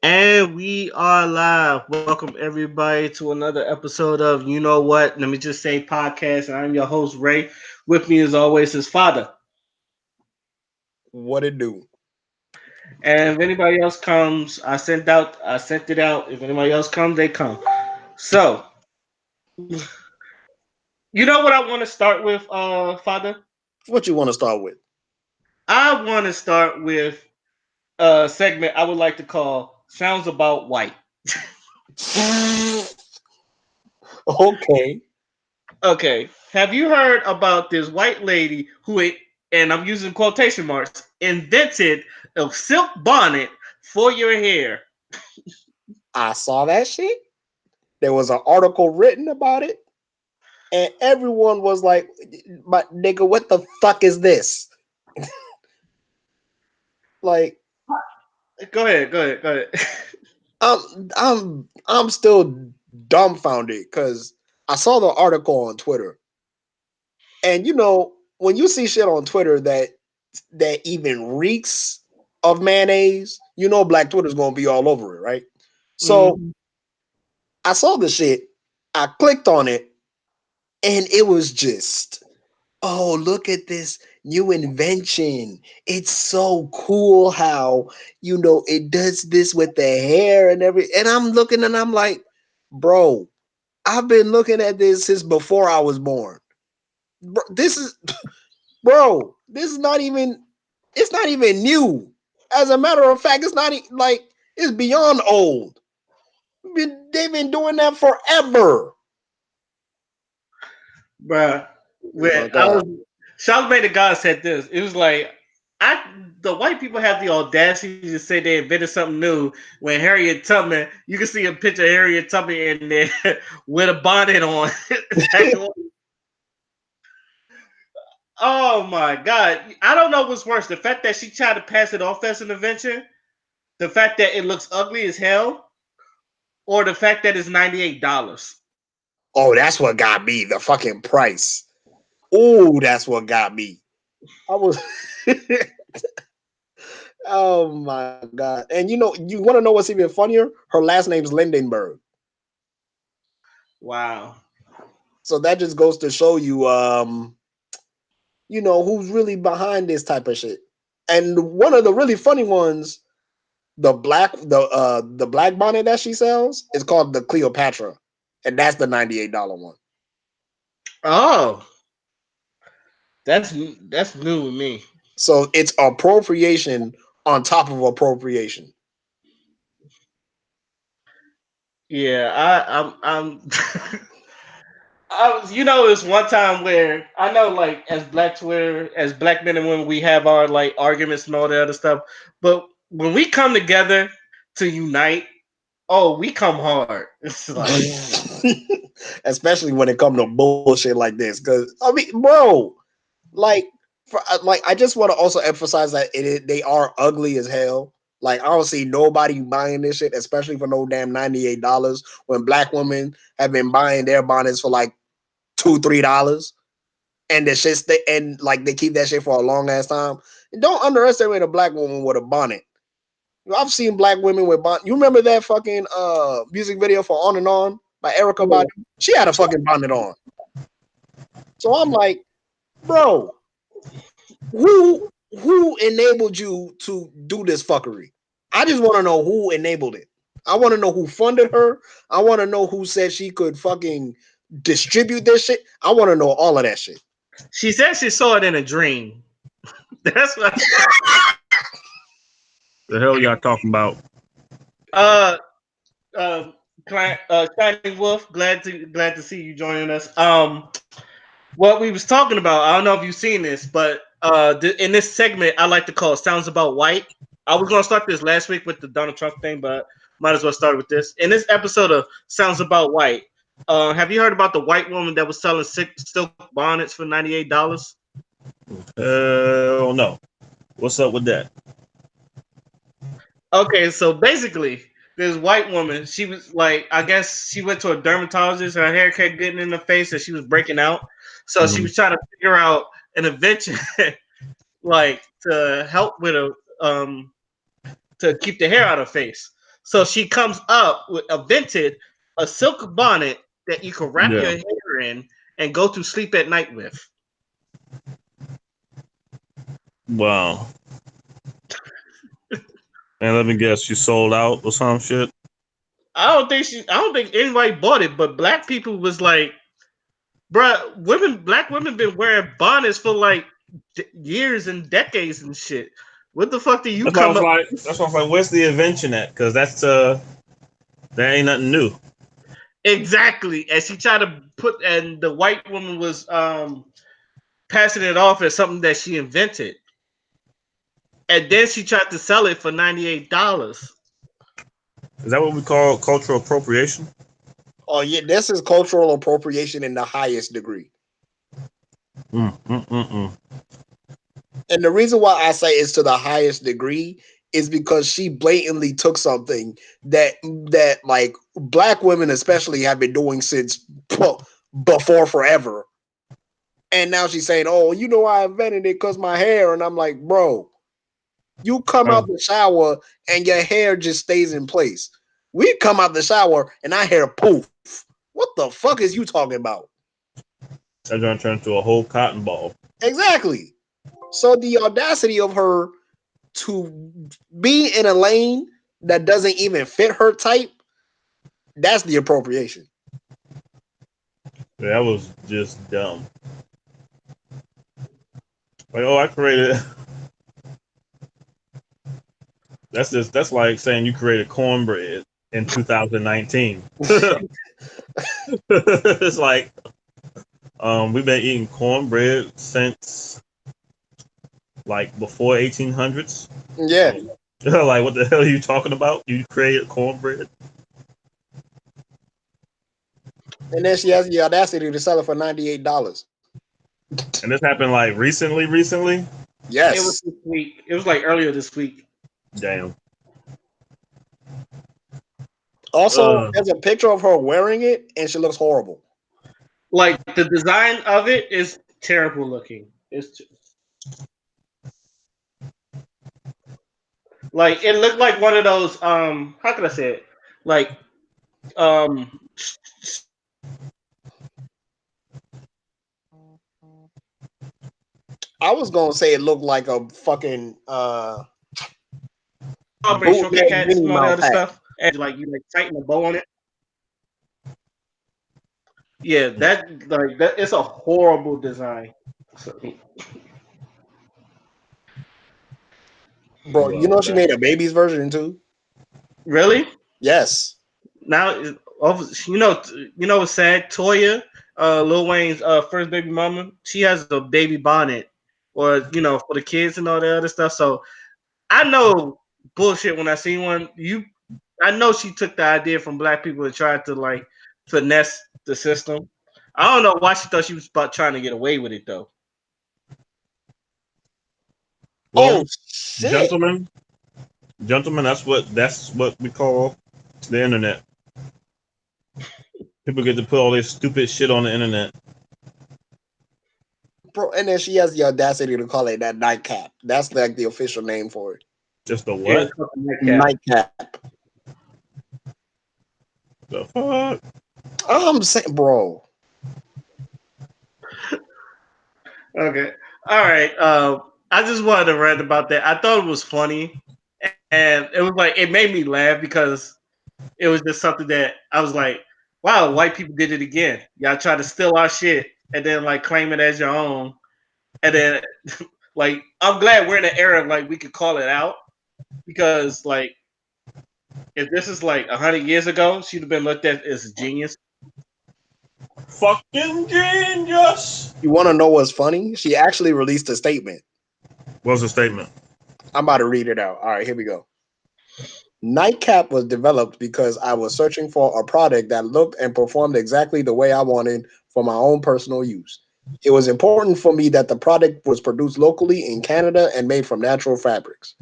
And we are live. Welcome everybody to another episode of You Know What? Let me just say podcast. And I'm your host, Ray. With me as always is Father. What it do? And if anybody else comes, I sent it out. If anybody else comes, they come. So, you know what I want to start with, Father? What you want to start with? I want to start with a segment I would like to call Sounds About White. Okay. Okay. Have you heard about this white lady and I'm using quotation marks, invented a silk bonnet for your hair? I saw that shit. There was an article written about it, and everyone was like, "But nigga, what the fuck is this?" Like, Go ahead. I'm still dumbfounded because I saw the article on Twitter, and when you see shit on Twitter that even reeks of mayonnaise, Black Twitter's gonna be all over it, right? So Mhm. I saw the shit, I clicked on it, and it was just, oh, look at this new invention. It's so cool how, it does this with the hair and everything. And I'm looking and I'm like, bro, I've been looking at this since before I was born. This is, bro, this is not even, it's not even new. As a matter of fact, it's not like, it's beyond old. They've been doing that forever. Bruh. Oh When my I God. was Charlamagne the God said this. It was like I the white people have the audacity to say they invented something new when Harriet Tubman, you can see a picture of Harriet Tubman in there with a bonnet on. Oh my god. I don't know what's worse. The fact that she tried to pass it off as an invention, the fact that it looks ugly as hell, or the fact that it's $98. Oh, that's what got me. The fucking price. Oh, that's what got me. I was Oh my god. And you want to know what's even funnier? Her last name's Lindenberg. Wow. So that just goes to show you who's really behind this type of shit. And one of the really funny ones, the black bonnet that she sells is called the Cleopatra. And that's the $98 one. Oh, that's new with me. So it's appropriation on top of appropriation. Yeah, I'm it's one time where I know, like, as as black men and women, we have our like arguments and all that other stuff. But when we come together to unite, oh, we come hard. It's like, Especially when it comes to bullshit like this. Cause I mean, bro, like, I just want to also emphasize that they are ugly as hell. Like, I don't see nobody buying this shit, especially for no damn $98 when black women have been buying their bonnets for like $2-3, and the shit and like they keep that shit for a long ass time. And don't underestimate a black woman with a bonnet. I've seen black women with bonnet. You remember that fucking music video for On and On by Erica Badu? She had a fucking bonnet on. So I'm like, bro, who enabled you to do this fuckery? I just want to know who enabled it. I want to know who funded her. I want to know who said she could fucking distribute this shit. I want to know all of that shit. she said she saw it in a dream. That's what. The hell y'all talking about? Uh, uh, Shining Wolf. Glad to see you joining us. What we was talking about. I don't know if you've seen this, but in this segment, I like to call "Sounds About White." I was gonna start this last week with the Donald Trump thing, but might as well start with this. In this episode of "Sounds About White," have you heard about the white woman that was selling silk bonnets for $98? No. What's up with that? Okay, so basically, this white woman, she was like, I guess she went to a dermatologist, her hair kept getting in the face, and she was breaking out. So she Mhm. was trying to figure out an invention, like to help with a to keep the hair out of her face. So she comes up with invented a silk bonnet that you can wrap your Yeah. hair in and go to sleep at night with. Wow. And let me guess, you sold out or some shit. I don't think anybody bought it, but black people was like, bruh, black women been wearing bonnets for like years and decades and shit. What the fuck do you That's why I come was up like, that's why I was like, where's the invention at? Because that ain't nothing new. exactly? And she tried to put, and the white woman was passing it off as something that she invented, and then she tried to sell it for $98. Is that what we call cultural appropriation? Oh yeah, this is cultural appropriation in the highest degree. Mm, mm, mm, mm. And the reason why I say it's to the highest degree is because she blatantly took something that like black women especially have been doing since before forever. And now she's saying, "Oh, you know, I invented it because my hair." And I'm like, "Bro, you come out Um, the shower and your hair just stays in place. We come out the shower and our hair poof. What the fuck is you talking about?" that's gonna turn into a whole cotton ball. Exactly. So the audacity of her to be in a lane that doesn't even fit her type, that's the appropriation. That was just dumb. Like, oh, I created. That's like saying you created cornbread in 2019. It's like we've been eating cornbread since like before 1800s. Yeah. Like, what the hell are you talking about? You created cornbread? And then she has the audacity to sell it for $98. And this happened like recently. Recently, It was Yes. this week. It was like earlier this week. damn. Also, Uh, there's a picture of her wearing it and she looks horrible. Like the design of it is terrible looking. Like it looked like one of those how can I say it? Like um I was gonna say it looked like a fucking strawberry shortcake bootleg hats Minnie and all the Mouse other hat. stuff. And like you like tighten a bow on it. Yeah, that it's a horrible design. So, Bro, you well, know she made a baby's version too? really? Yes. Now you know what's sad? Toya, Lil Wayne's first baby mama, she has a baby bonnet or for the kids and all that other stuff. So I know bullshit when I see one. I know she took the idea from black people and tried to like finesse the system. I don't know why she thought she was about trying to get away with it though. Oh well, shit. gentlemen, gentlemen, that's what we call the internet. People get to put all this stupid shit on the internet. Bro, and then she has the audacity to call it that nightcap. That's like the official name for it. Just the Yeah, what? something like that. Nightcap. The fuck? I'm saying, bro. Okay. All right. I just wanted to rant about that. I thought it was funny, and it was like it made me laugh because it was just something that I was like, "Wow, white people did it again. Y'all try to steal our shit and then like claim it as your own, and then like I'm glad we're in an era of, like we could call it out because like if this is like 100 years ago, she'd have been looked at as a genius. Fucking genius. You want to know what's funny? She actually released a statement. What was the statement? I'm about to read it out. All right, here we go. Nightcap was developed because I was searching for a product that looked and performed exactly the way I wanted for my own personal use. It was important for me that the product was produced locally in Canada and made from natural fabrics.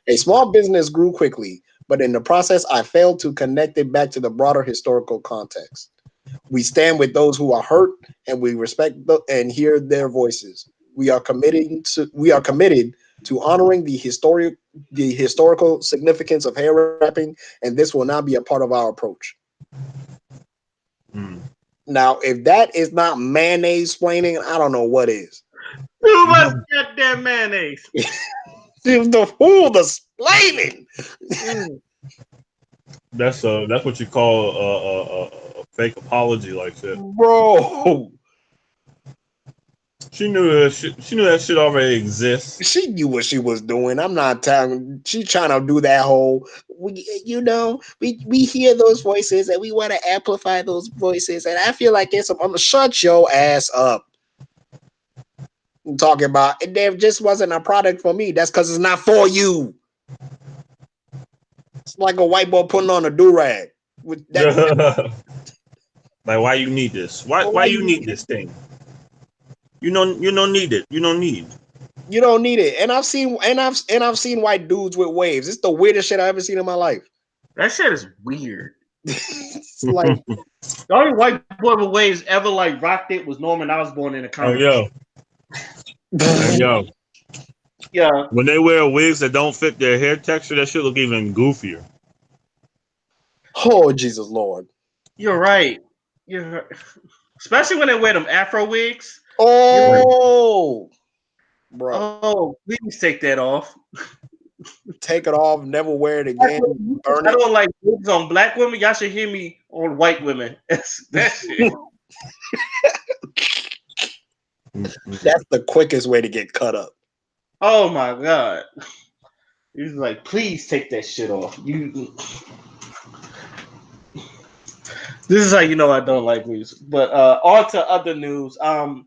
A small business grew quickly, but in the process, I failed to connect it back to the broader historical context. We stand with those who are hurt, and we respect and hear their voices. We are committed to honoring the historical significance of hair wrapping, and this will not be a part of our approach. Mm. Now, if that is not mayonnaise splaining, I don't know what is. Too much goddamn mayonnaise. The fool, the splaining. Mm. That's what you call a fake apology, like shit. Bro, She knew that shit. She knew that shit already exists. she knew what she was doing. I'm not telling. She trying to do that whole. We hear those voices and we want to amplify those voices, and I feel like it's. I'm gonna shut your ass up. I'm talking about it. There just wasn't a product for me. That's because it's not for you. It's like a white boy putting on a do rag with that. Like, why you need this? Why you need this thing? You don't need it. You don't need. You don't need it. And I've seen white dudes with waves. It's the weirdest shit I've ever seen in my life. That shit is weird. It's like The only white boy with waves ever like rocked it was Norman Osborn in the Oh comics. yo, and yo, Yeah. when they wear wigs that don't fit their hair texture, that shit look even goofier. oh Jesus Lord. You're right. You're right. Especially when they wear them Afro wigs. Oh bro. Oh, please take that off. Take it off, never wear it again, burn I it. don't like wigs on black women. Y'all should hear me on white women. That shit. That's the quickest way to get cut up. Oh my god. He's like, please take that shit off. This is how you know I don't like wigs. But on to other news. I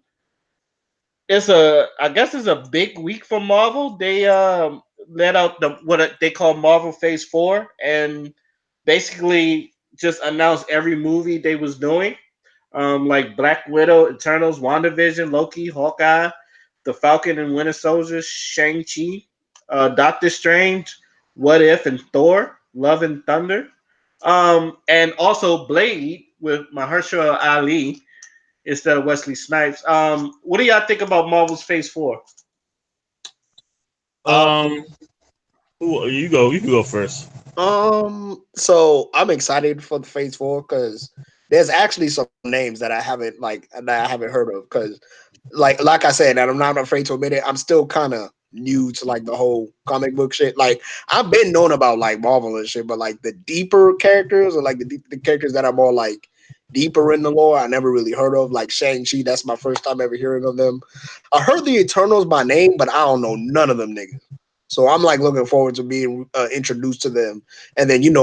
guess it's a big week for Marvel. They let out what they call Marvel Phase 4 and basically just announced every movie they was doing. Like Black Widow, Eternals, WandaVision, Loki, Hawkeye, The Falcon and Winter Soldier, Shang-Chi, Doctor Strange, What If, and Thor, Love and Thunder. And also Blade with Mahershala Ali instead of Wesley Snipes. What do y'all think about Marvel's Phase 4? Um, Um, you go. You can go first. so I'm excited for the phase 4 because there's actually some names that I haven't heard of because like I said, and I'm not afraid to admit it, I'm still kind of new to like the whole comic book shit. Like I've been known about like Marvel and shit, but like the deeper characters or like the characters that are more like deeper in the lore, I never really heard of. Like Shang-Chi, that's my first time ever hearing of them. I heard the Eternals by name, but I don't know none of them niggas. So I'm like looking forward to being introduced to them. And then I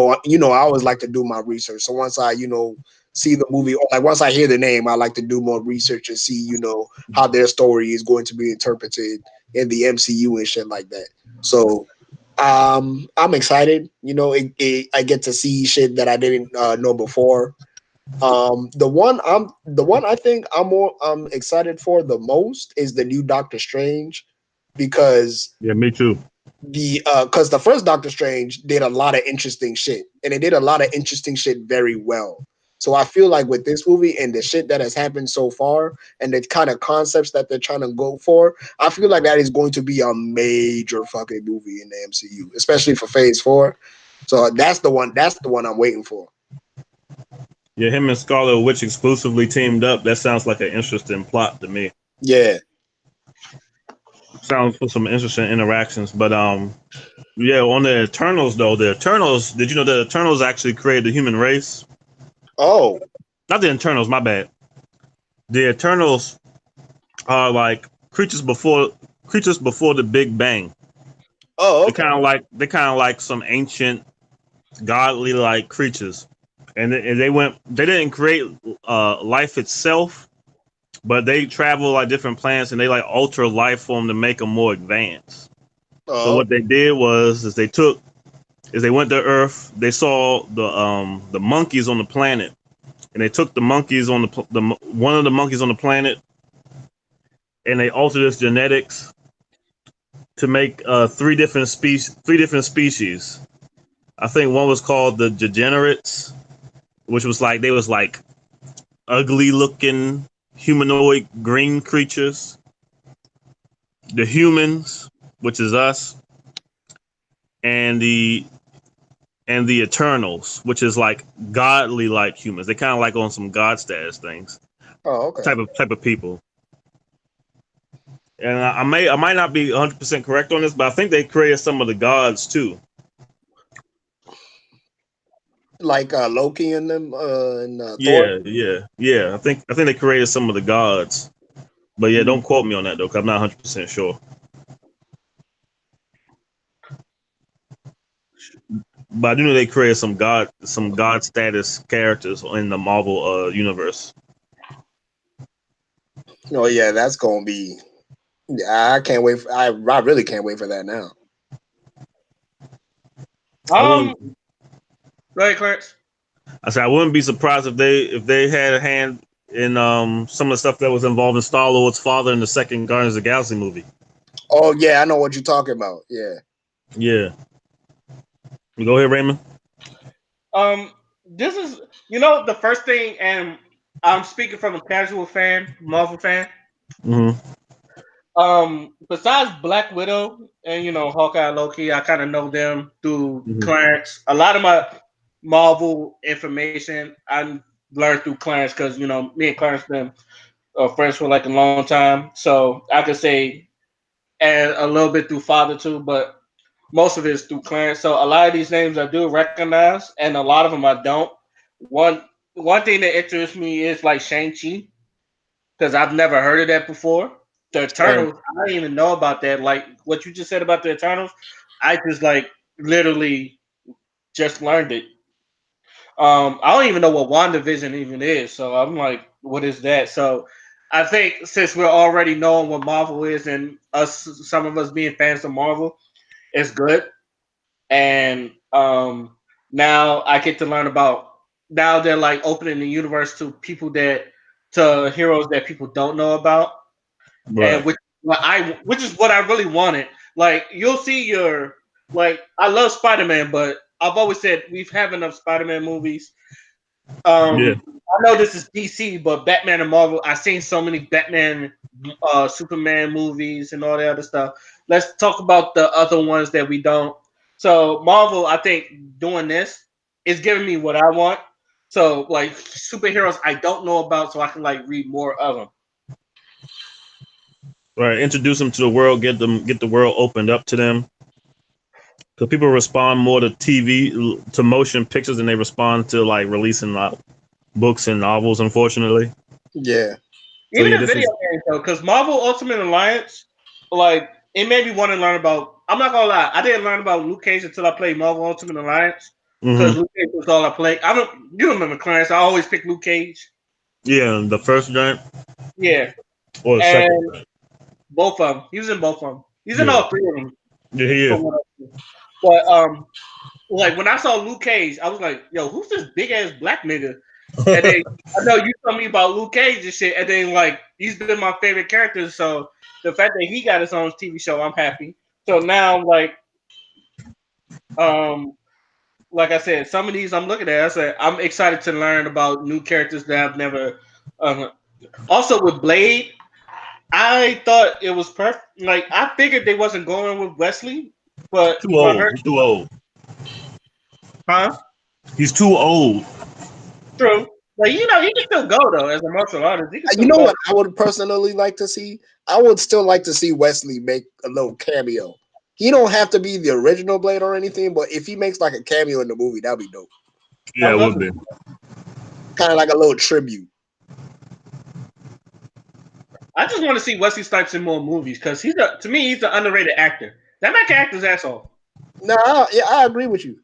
always like to do my research. So once I see the movie, or like once I hear the name, I like to do more research and see how their story is going to be interpreted in the MCU and shit like that. So I'm excited. I get to see shit that I didn't know before. The one I think I'm excited for the most is the new Doctor Strange because Yeah, me too. the first Doctor Strange did a lot of interesting shit, and it did a lot of interesting shit very well. So I feel like with this movie and the shit that has happened so far, and the kind of concepts that they're trying to go for, I feel like that is going to be a major fucking movie in the MCU, especially for Phase 4. So that's the one. That's the one I'm waiting for. Yeah, him and Scarlet Witch exclusively teamed up. That sounds like an interesting plot to me. Yeah. Sounds for some interesting interactions. But yeah, on the Eternals though, the Eternals. Did you know the Eternals actually created the human race? Oh. Not the Eternals. My bad. The Eternals are like creatures before the Big Bang. Oh. They're Okay. kind of like some ancient godly like creatures, and they didn't create life itself, but they travel like different planets and they like alter life form to make them more advanced. So Oh. what they did was they went to Earth. They saw the monkeys on the planet, and they took the monkeys on the one of the monkeys on the planet, and they altered its genetics to make three different species. I think one was called the degenerates, which was like they was like ugly looking humanoid green creatures. The humans, which is us, and the Eternals, which is like godly like humans. They kind of like on some god status things. Oh, okay. Type of people. And I might not be 100% correct on this, but I think they created some of the gods too. Like Loki and them and Thor. Yeah. I think they created some of the gods. But yeah, don't quote me on that though, because I'm not 100% sure. But I do know they created some god status characters in the Marvel universe. Oh yeah, that's gonna be. I can't wait. I really can't wait for that now. I wouldn't. Go ahead, Clarence. I said I wouldn't be surprised if they had a hand in some of the stuff that was involved in Star Lord's father in the second Guardians of the Galaxy movie. Oh yeah, I know what you're talking about. Yeah. Yeah. You go ahead, Raymond. This is the first thing, and I'm speaking from a casual fan, Marvel fan. Mm-hmm. Besides Black Widow and Hawkeye, Loki, I kind of know them through Mm-hmm. Clarence. A lot of my Marvel information I learned through Clarence because me and Clarence been friends for like a long time, so I could say and a little bit through Father too, but most of it is through Clarence. So a lot of these names I do recognize, and a lot of them I don't. One one thing that interests me is like Shang-Chi because I've never heard of that before. The And Eternals, I didn't even know about that. Like what you just said about the Eternals, I just like literally just learned it. I don't even know what WandaVision even is, so I'm like, what is that? So I think since we're already knowing what Marvel is, and some of us being fans of Marvel, it's good. And now I get to learn about. Now they're like opening the universe to to heroes that people don't know about, and Right. which is what I really wanted. Like you'll see I love Spider Man, but I've always said we've had enough Spider Man movies. Yeah. I know this is DC, but Batman and Marvel, I've seen so many Batman, Superman movies and all that other stuff. Let's talk about the other ones that we don't. So Marvel, I think doing this is giving me what I want. So like superheroes I don't know about, so I can like read more of them. Right. Introduce them to the world. Get the world opened up to them. Because people respond more to TV, to motion pictures, than they respond to like releasing books and novels. Unfortunately. yeah, So Even yeah, in this video is. games though, because Marvel Ultimate Alliance, like it made me want to learn about. I'm not gonna lie, I didn't learn about Luke Cage until I played Marvel Ultimate Alliance because Mm-hmm. Luke Cage was all I played. I don't. You remember Clarence? I always pick Luke Cage. Yeah, the first giant Yeah, or the second and giant. both of them. He was in both of them. He's in Yeah. all three of them. Yeah, he is. From what I see. But like when I saw Luke Cage, I was like, "Yo, who's this big ass black nigga?" And then I know you told me about Luke Cage and shit, and then like he's been my favorite character. So the fact that he got his own TV show, I'm happy. So now, um, like I said, some of these I'm looking at. I said I'm excited to learn about new characters that I've never. Uh, Also with Blade, I thought it was perfect. Like I figured they wasn't going with Wesley, but Too my old. hurt, He's too old. huh? He's too old. True. Like he can still go though as a martial artist. He can you still know go. what I would personally like to see? I would still like to see Wesley make a little cameo. He don't have to be the original Blade or anything, but if he makes like a cameo in the movie, that'd be dope. I Yeah, would it love would to. be. Kind of like a little tribute. I just want to see Wesley Snipes in more movies because to me he's an underrated actor. That man can act his ass off. No, yeah, I agree with you.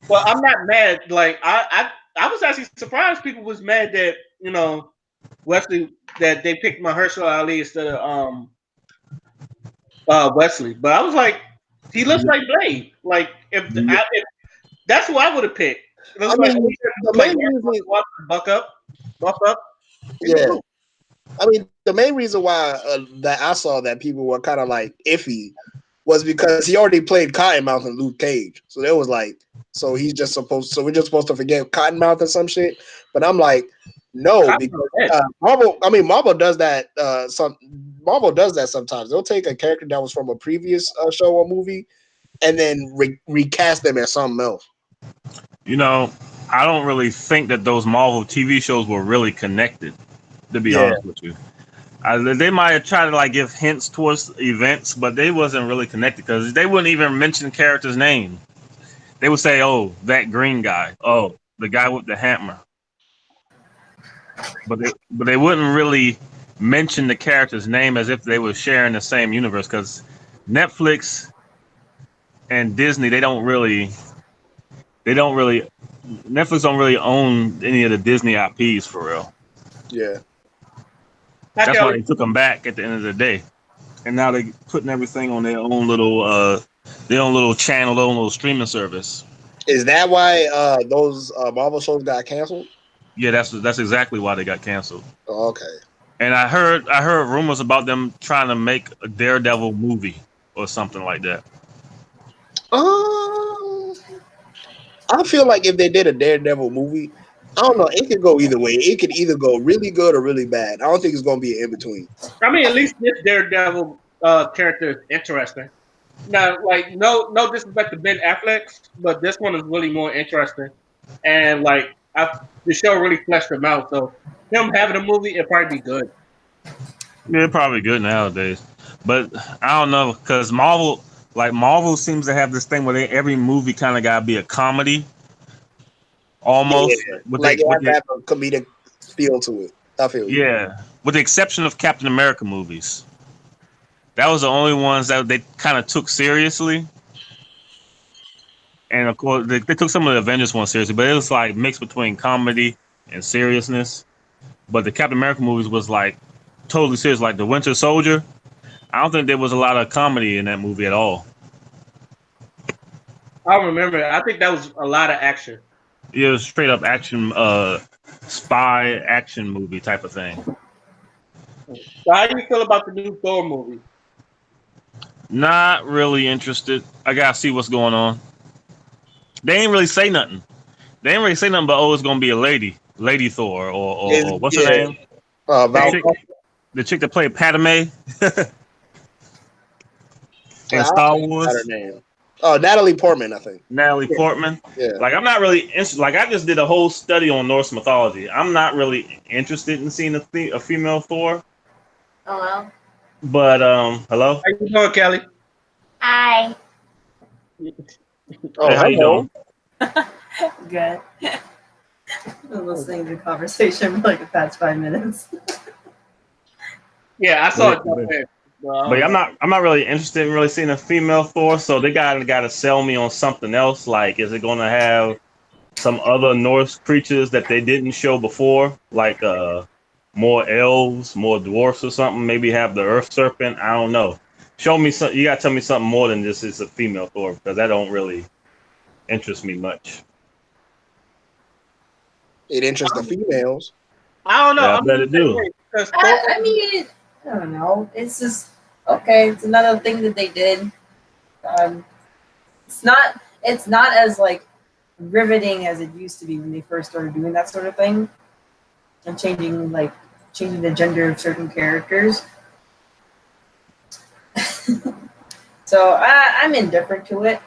But I'm not mad. Like I was actually surprised people was mad that Wesley that they picked Mahershala Ali instead of Wesley. But I was like, he looks like Blade. Like if that's who I would have picked. It I looks like mean, the like main reason, buck up. He'd be yeah, cool. I mean, the main reason why that I saw that people were kind of like iffy was because he already played Cottonmouth in Luke Cage, so there was like, so we're just supposed to forget Cottonmouth or some shit. But I'm like, no, because Cottonmouth, Marvel, I mean, Marvel does that Marvel does that sometimes. They'll take a character that was from a previous show or movie and then recast them as something else. You know, I don't really think that those Marvel TV shows were really connected. To be Yeah. honest with you, they might have tried to like give hints towards events, but they wasn't really connected because they wouldn't even mention characters' name. They would say, "Oh, that green guy. Oh, the guy with the hammer." But they wouldn't really mention the character's name as if they were sharing the same universe. Because Netflix and Disney, they don't really Netflix don't really own any of the Disney IPs for real. Yeah. Hi, That's why Kelly. they took them back at the end of the day, and now they putting everything on their own little channel, their own little streaming service. Is that why those Marvel shows got canceled? Yeah, that's exactly why they got canceled. Oh, okay. And I heard rumors about them trying to make a Daredevil movie or something like that. Um, I feel like if they did a Daredevil movie, I don't know, it could go either way. It could either go really good or really bad. I don't think it's gonna be an in between. I mean, at least this Daredevil character is interesting. Now, like, no disrespect to Ben Affleck, but this one is really more interesting, and like, the show really fleshed him out. So him having a movie, it'd probably be good. Yeah, probably good nowadays, but I don't know because Marvel seems to have this thing where every movie kind of gotta be a comedy almost. Yeah, like it has to have a comedic feel to it. I feel you. Yeah, with the exception of Captain America movies. That was the only ones that they kind of took seriously. And of course, they took some of the Avengers ones seriously, but it was like mixed between comedy and seriousness. But the Captain America movies was like totally serious, like the Winter Soldier. I don't think there was a lot of comedy in that movie at all. I remember. I think that was a lot of action. It was straight up action, spy action movie type of thing. So how do you feel about the new Thor movie? Not really interested. I gotta see what's going on. They ain't really say nothing. They ain't really say nothing but it's gonna be a Lady Thor, or what's her name? The chick that played Padme in Star Wars. Her name. Oh, Natalie Portman, I think. Natalie Portman. Yeah. Like I'm not really interested. Like I just did a whole study on Norse mythology. I'm not really interested in seeing a female Thor. Oh well. But hello. How you doing, Kelly? Hi. Oh, Hey, how you doing? Good. I've been listening to the conversation for like the past 5 minutes. Yeah, I saw it. But yeah, I'm not really interested in really seeing a female Thor. So they gotta sell me on something else. Like, is it gonna have some other Norse creatures that they didn't show before, like more elves, more dwarfs or something? Maybe have the Earth Serpent. I don't know. Show me some. You gotta tell me something more than just it's a female Thor because that don't really interest me much. It interests the females. I don't know. Yeah, I bet it do. I mean, I don't know. It's just okay. It's another thing that they did. It's not as like riveting as it used to be when they first started doing that sort of thing and changing the gender of certain characters. So I'm indifferent to it.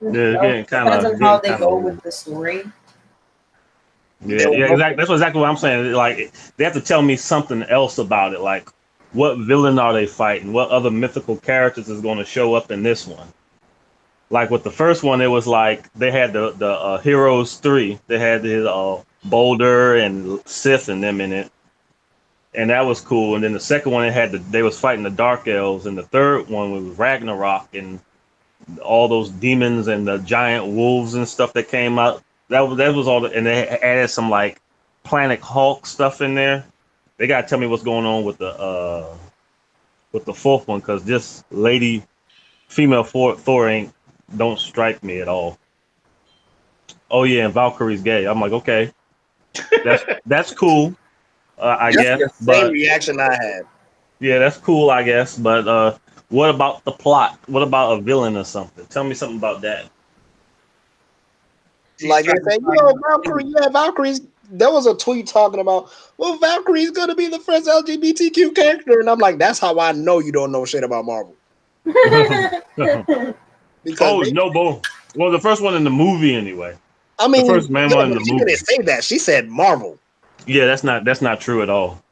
Yeah, again, Depends on how they go with the story. Yeah, exactly. That's exactly what I'm saying. Like, they have to tell me something else about it. Like, what villain are they fighting? What other mythical characters is going to show up in this one? Like with the first one, it was like they had the Heroes 3. They had his Boulder and Sith and them in it, and that was cool. And then the second one, they was fighting the Dark Elves, and the third one was Ragnarok and all those demons and the giant wolves and stuff that came out. That was all, and they added some like Planet Hulk stuff in there. They gotta tell me what's going on with the fourth one because this female Thor don't strike me at all. Oh yeah, and Valkyrie's gay. I'm like, okay, that's cool. I guess. The same reaction I had. Yeah, that's cool, I guess. But what about the plot? What about a villain or something? Tell me something about that. Like they say, Valkyrie, Valkyrie's there was a tweet talking about, well, Valkyrie's gonna be the first LGBTQ character, and I'm like, that's how I know you don't know shit about Marvel because Oh they, no, Bo. Well, the first one in the movie anyway. I The mean, first man yeah, one in but the she movie. didn't say that. She said Marvel. Yeah, that's not true at all.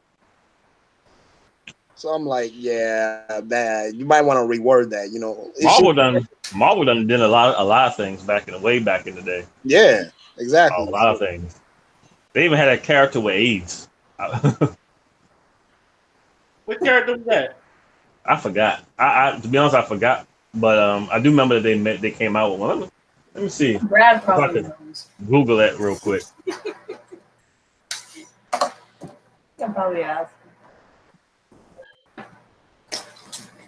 So I'm like, yeah, man, you might want to reword that. You know, Marvel done did a lot of things way back in the day. yeah, A exactly. lot of things. They even had a character with AIDS. What character was that? I forgot. I to be honest, I forgot. But I do remember that they came out with one. Let me see Brad if I probably could knows. Google that real quick. I'll probably ask.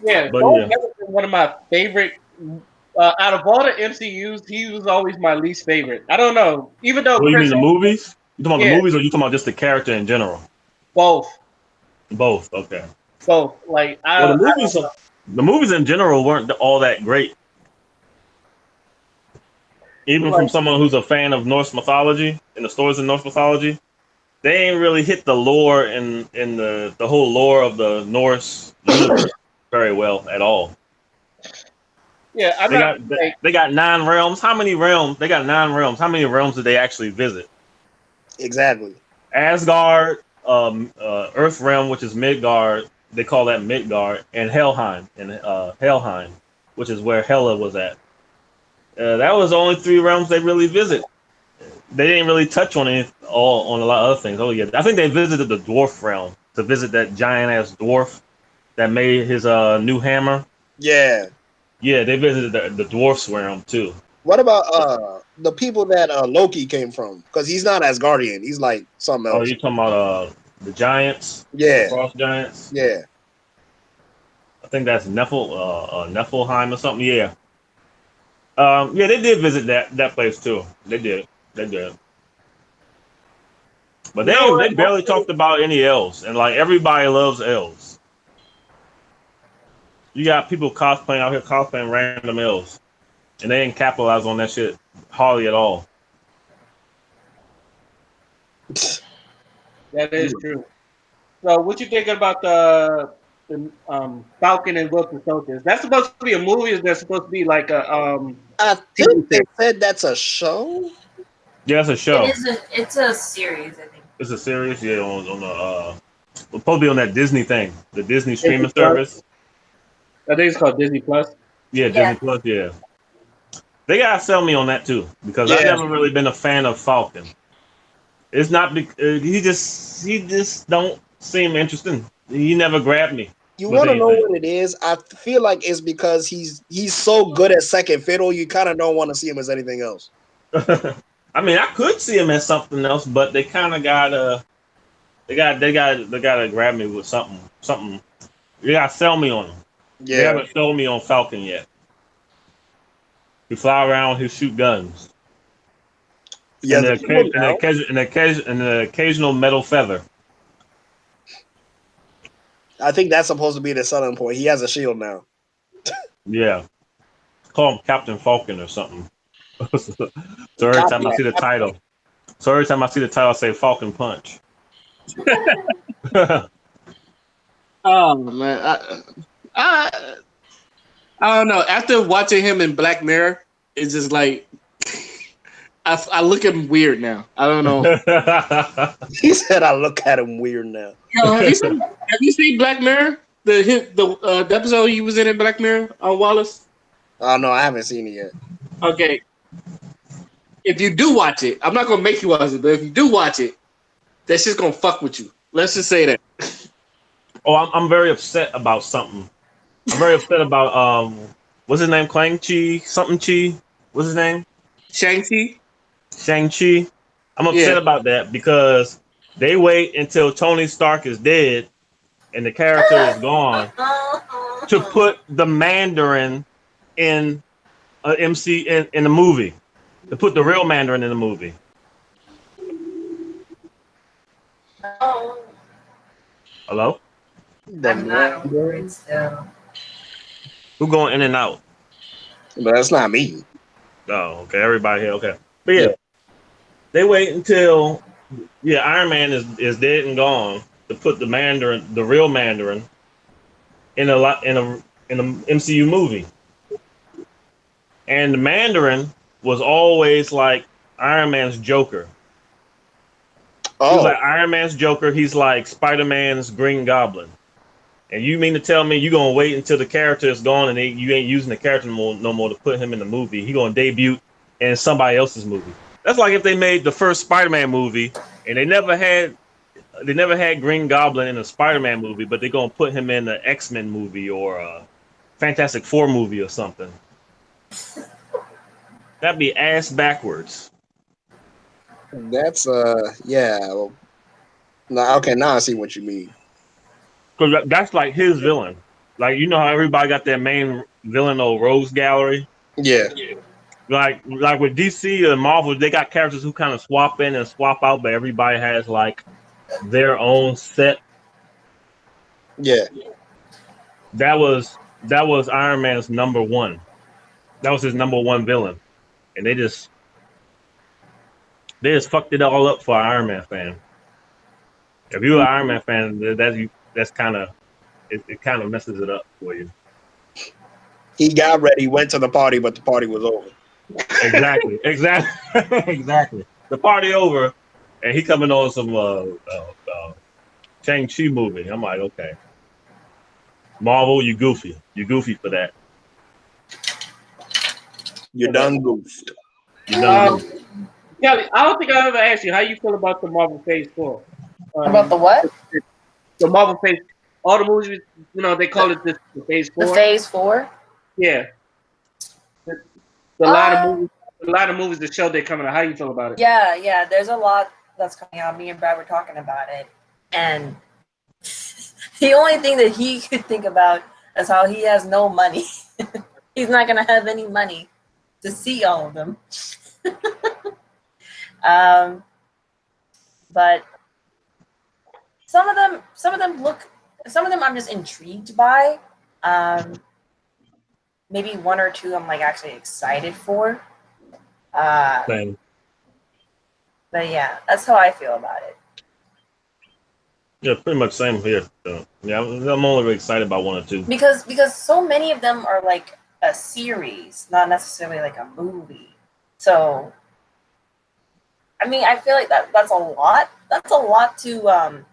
Yeah, But Paul yeah, Bettany was one of my favorite. Out of all the MCUs, he was always my least favorite. I don't know. Even though what do you mean Chris, the movies? You talking about yeah, the movies, or you talking about just the character in general? both, Both. Okay. both. Like Well, I don't know. the movies in general weren't all that great. Even from Like, someone who's a fan of Norse mythology and the stories in Norse mythology, they ain't really hit the lore and in the whole lore of the Norse universe very well at all. yeah, I'm They not got like they got 9 realms. How many realms? They got 9 realms. How many realms did they actually visit? Exactly. Asgard, Earth realm, which is Midgard. They call that Midgard, and Helheim, Helheim, which is where Hela was at. That was the only 3 realms they really visit. They didn't really touch on on a lot of other things. Oh yeah, I think they visited the dwarf realm to visit that giant ass dwarf that made his new hammer. Yeah. Yeah, they visited the dwarf's realm too. What about the people that Loki came from? Because he's not Asgardian. He's like something Oh, else. you talking about the giants, the Yeah. frost giants? Yeah. I think that's Niflheim or something. Yeah. Yeah, they did visit that place too. They did. They did. But you know they what? barely talked about any elves, and like everybody loves elves. You got people cosplaying out here cosplaying random elves, and they didn't capitalize on that shit hardly at all. That is true. So, what you think about the Falcon and Winter Soldier? That's supposed to be a movie. Or is that supposed to be like a I TV think they series? said that's a show. Yeah, it's a show. It's a series, I think. It's a series. Yeah, on the we're supposed to be on that Disney thing, the Disney Disney streaming Plus. service. I think it's called Disney Plus. Yeah, Yeah. Disney Plus. Yeah, they gotta sell me on that too because I've Yeah. never really been a fan of Falcon. It's not he just don't seem interesting. He never grabbed me You with want to know anything. what it is? I feel like it's because he's so good at second fiddle. You kind of don't want to see him as anything else. I mean, I could see him as something else, but they kind of got they gotta grab me with something. They gotta sell me on him. They Yeah. haven't sold me on Falcon yet. He fly around, he shoot guns, Yeah. The people now. and the occasional metal feather. I think that's supposed to be the selling point. He has a shield now. Yeah, call him Captain Falcon or something. So every time I see the title, I say Falcon Punch. Oh man, I I don't know. After watching him in Black Mirror, it's just like I look at him weird now. I don't know. He said, "I look at him weird now." Yo, have you seen Black Mirror? The episode he was in Black Mirror on Wallace. Oh no, I haven't seen it yet. Okay, if you do watch it, I'm not gonna make you watch it, but if you do watch it, that's just gonna fuck with you. Let's just say that. Oh, I'm very upset about something. I'm very upset about what's his name? Clang Chi something Chi. What's his name? Shang-Chi. Shang-Chi. I'm Yeah. upset about that because they wait until Tony Stark is dead and the character is gone to put the Mandarin in a MC in the movie. To put the real Mandarin in the movie. Oh, Hello? I'm not over it still. Who going in and out? But that's not me. Oh, okay. Everybody here. Okay. But yeah, Yeah. they wait until Yeah, Iron Man is dead and gone. To put the Mandarin, the real Mandarin, in a lot in a MCU movie, and the Mandarin was always like Iron Man's Joker. He was Oh, like Iron Man's Joker. He's like Spider Man's Green Goblin. And you mean to tell me you gonna wait until the character is gone and you ain't using the character no more to put him in the movie? He gonna debut in somebody else's movie. That's like if they made the first Spider-Man movie and they never had Green Goblin in a Spider-Man movie, but they're gonna put him in an X-Men movie or a Fantastic Four movie or something. That'd be ass backwards. that's yeah. Well, no, okay, now I see what you mean. Because that's like his villain. Like you know how everybody got their main villain or Rose Gallery. Yeah, Like with DC and Marvel, they got characters who kind of swap in and swap out, but everybody has like their own set. yeah. That was Iron Man's number one. That was his number one villain, and they just fucked it all up for an Iron Man fan. If you're an Iron Man fan, that's kind of it kind of messes it up for you. He got ready, went to the party, but the party was over. Exactly, exactly. The party over, and he coming on some Shang-Chi movie. I'm like, okay, Marvel, you goofy for that. You done goofed. You done Um, goofy. Kelly, I don't think I ever asked you how you feel about the Marvel Phase 4. About the what? The Marvel Phase, all the movies, they call it the Phase The 4. Phase 4? Yeah, the line of Um, movies, the line of movies that show they're coming out. How you feel about it? yeah, there's a lot that's coming out. Me and Brad were talking about it. And the only thing that he could think about is how he has no money. He's not going to have any money to see all of them. But some of them I'm just intrigued by. Maybe one or two I'm like actually excited for. Same. But yeah, that's how I feel about it. Yeah, pretty much same here. So, yeah, I'm only really excited about one or two. Because so many of them are like a series, not necessarily like a movie. So I mean, I feel like that's a lot. That's a lot to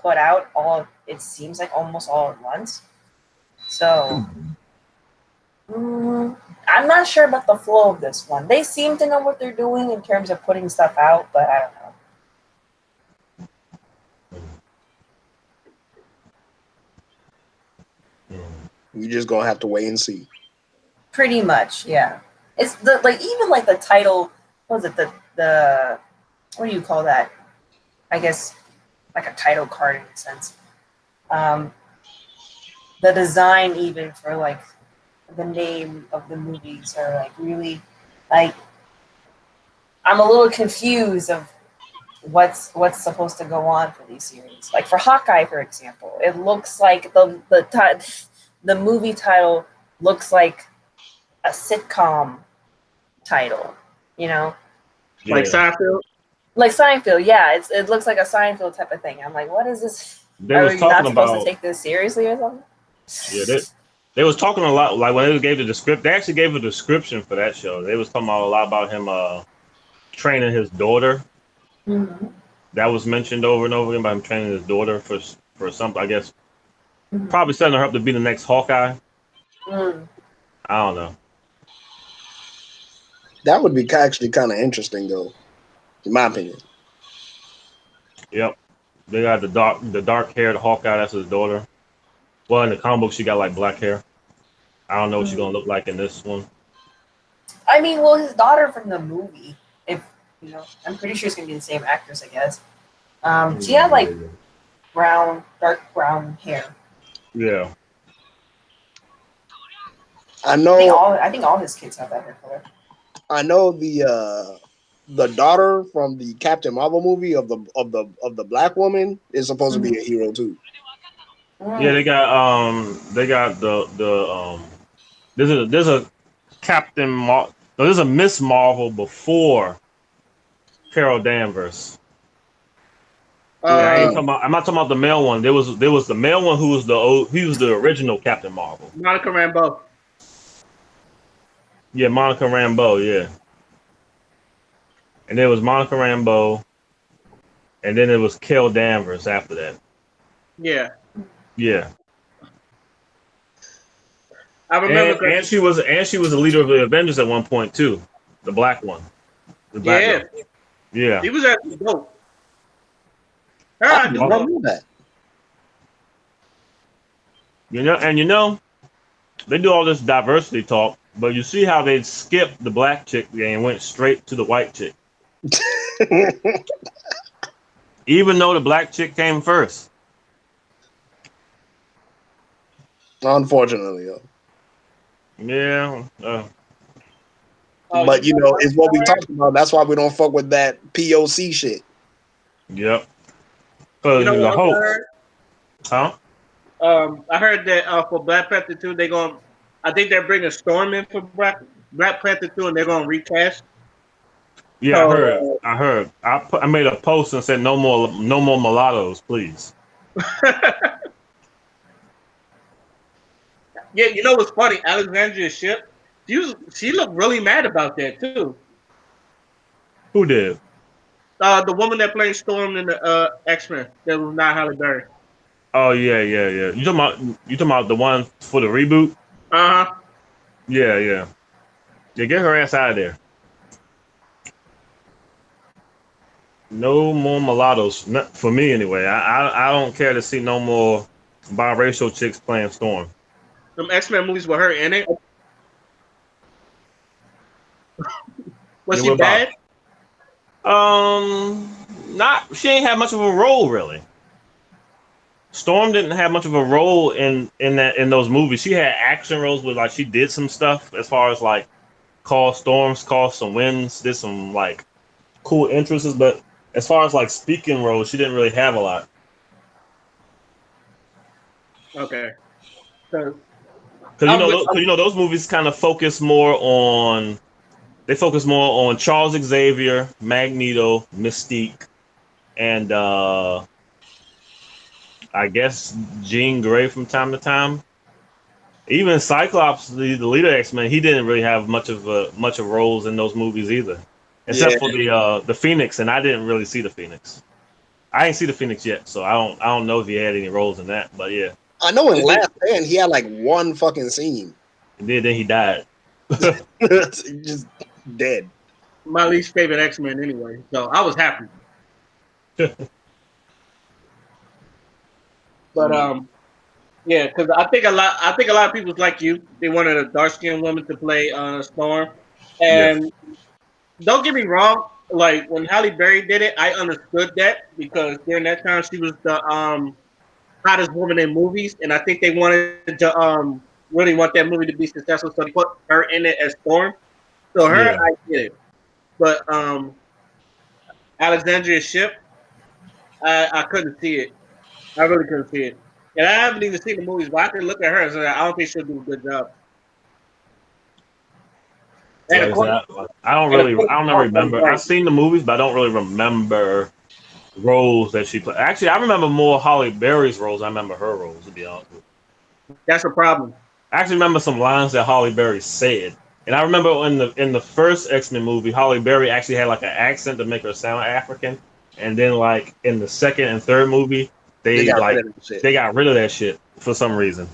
put out all. It seems like almost all at once. So I'm not sure about the flow of this one. They seem to know what they're doing in terms of putting stuff out, but I don't know. You just gonna have to wait and see. Pretty much, yeah. It's even the title. What was it? The what do you call that? I guess like a title card in a sense. The design even for like the name of the movies are like really like I'm a little confused of what's supposed to go on for these series. Like for Hawkeye, for example, it looks like the movie title looks like a sitcom title, you know? Yeah. Like Seinfeld. Like Seinfeld, yeah. It looks like a Seinfeld type of thing. I'm like, what is this? They Are was you not talking supposed to about take this seriously or something? yeah, they was talking a lot. Like when they gave the script, they actually gave a description for that show. They was talking about a lot about him training his daughter. Mm-hmm. That was mentioned over and over again about him training his daughter for something. I guess probably setting her up to be the next Hawkeye. Mm. I don't know. That would be actually kind of interesting, though, in my opinion. Yep, they got the dark haired Hawkeye. That's his daughter. Well, in the comic book, she got like black hair. I don't know what she's gonna look like in this one. I mean, well, his daughter from the movie, if I'm pretty sure it's gonna be the same actress, I guess. She had like dark brown hair. Yeah. I know. I think all his kids have that hair color. I know the daughter from the Captain Marvel movie of the black woman is supposed to be a hero too. Yeah, they got the there's a there's a Miss Marvel before Carol Danvers. Yeah, I ain't Uh, talking about. I'm not talking about the male one. There was the male one who was he was the original Captain Marvel. Monica Rambeau. Yeah, Monica Rambeau. Yeah, and there was Monica Rambeau, and then it was Kel Danvers after that. Yeah, Yeah, I remember. and she was the leader of the Avengers at one point too. The black one, the black Yeah, girl. Yeah. he was actually dope. Her, I I did do not love. know that. They do all this diversity talk, but you see how they skipped the black chick and went straight to the white chick, even though the black chick came first. Unfortunately, yo. Yeah. Oh, But you you talking know, about it's what we her? talked about. That's why we don't fuck with that POC shit. Yep. You Because know the what else I hoax. heard? Huh? I heard that for Black Panther 2, they're going. I think they're bringing Storm in for Black Panther 2, and they're going to recast. Yeah, I heard. So, I heard. I made a post and said no more mulattoes, please. yeah, you know what's funny? Alexandria Ship, she looked really mad about that too. Who did? The woman that played Storm in the X-Men, that was not Halle Berry. Oh yeah. You talking about the one for the reboot? Uh huh. Yeah. Yeah, get her ass out of there. No more mulattoes, not for me anyway. I don't care to see no more biracial chicks playing Storm. Them X-Men movies with her in it. Was Yeah, she what about? bad? Not she ain't had much of a role really. Storm didn't have much of a role in those movies. She had action roles where like she did some stuff as far as like call storms, call some winds, did some like cool entrances, but as far as like speaking roles, she didn't really have a lot. Okay. So Because I'm with. those movies kind of focus more on they focus more on Charles Xavier, Magneto, Mystique, and I guess Jean Grey from time to time. Even Cyclops, the leader of X Men, he didn't really have much of roles in those movies either, Yeah, except for the Phoenix, and I didn't really see the Phoenix. I ain't see the Phoenix yet, so I don't know if he had any roles in that. But yeah, I know. In Last Stand, he had like one fucking scene. and then he died. Just dead. My least favorite X-Men anyway, so I was happy. But yeah, because I think a lot of people like you. They wanted a dark skinned woman to play Storm, Yeah, and don't get me wrong. Like when Halle Berry did it, I understood that because during that time she was the hottest woman in movies, and I think they wanted to really want that movie to be successful, so they put her in it as Storm. So her, yeah. I get it, but Alexandria Ship, I couldn't see it. I really couldn't see it. And I haven't even seen the movies, but I can look at her and say, I don't think she'll do a good job. And of Like I course, said, I don't remember. right. I've seen the movies, but I don't really remember roles that she played. Actually, I remember more Holly Berry's roles. I remember her roles, to be honest with you. That's a problem. I actually remember some lines that Holly Berry said. And I remember in the first X-Men movie, Holly Berry actually had like an accent to make her sound African. And then like in the second and third movie, They they got rid like of that shit. they got rid of that shit for some reason.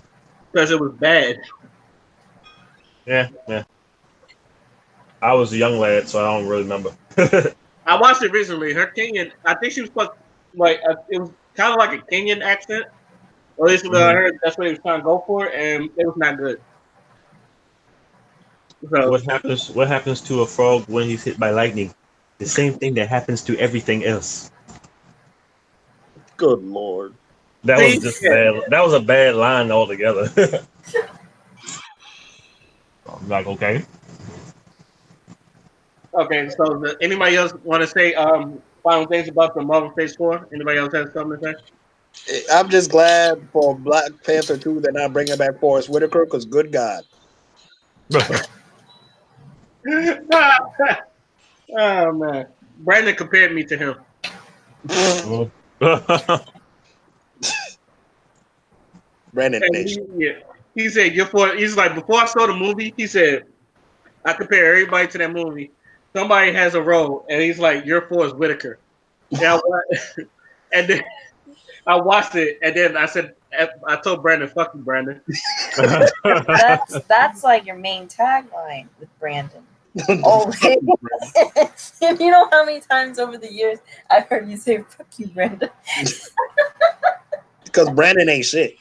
Because it was bad. Yeah. I was a young lad, so I don't really remember. I watched it recently. Her Kenyan, I think she was supposed like it was kind of like a Kenyan accent. Or at least I Mhm. heard that's what he was trying to go for, and it was not good. So What happens to a frog when he's hit by lightning? The same thing that happens to everything else. Good lord. That was see, just yeah. bad. That was a bad line altogether. I'm like, okay. Okay, so anybody else want to say final things about the Marvel Phase 4? Anybody else have something to I'm just glad for Black Panther 2 they're not bringing back Forrest Whitaker because good God. say? Oh man, Brandon compared me to him. Brandon And Dish. he said, he's like, before I saw the movie, he said, I compare everybody to that movie. Somebody has a role, and he's like, you're Forrest Whitaker. And, and then I watched it, and then I said, I told Brandon, fuck you, Brandon. That's like your main tagline with Brandon. Oh, you know how many times over the years I've heard you say "fuck you, Brandon"? Because Brandon ain't shit.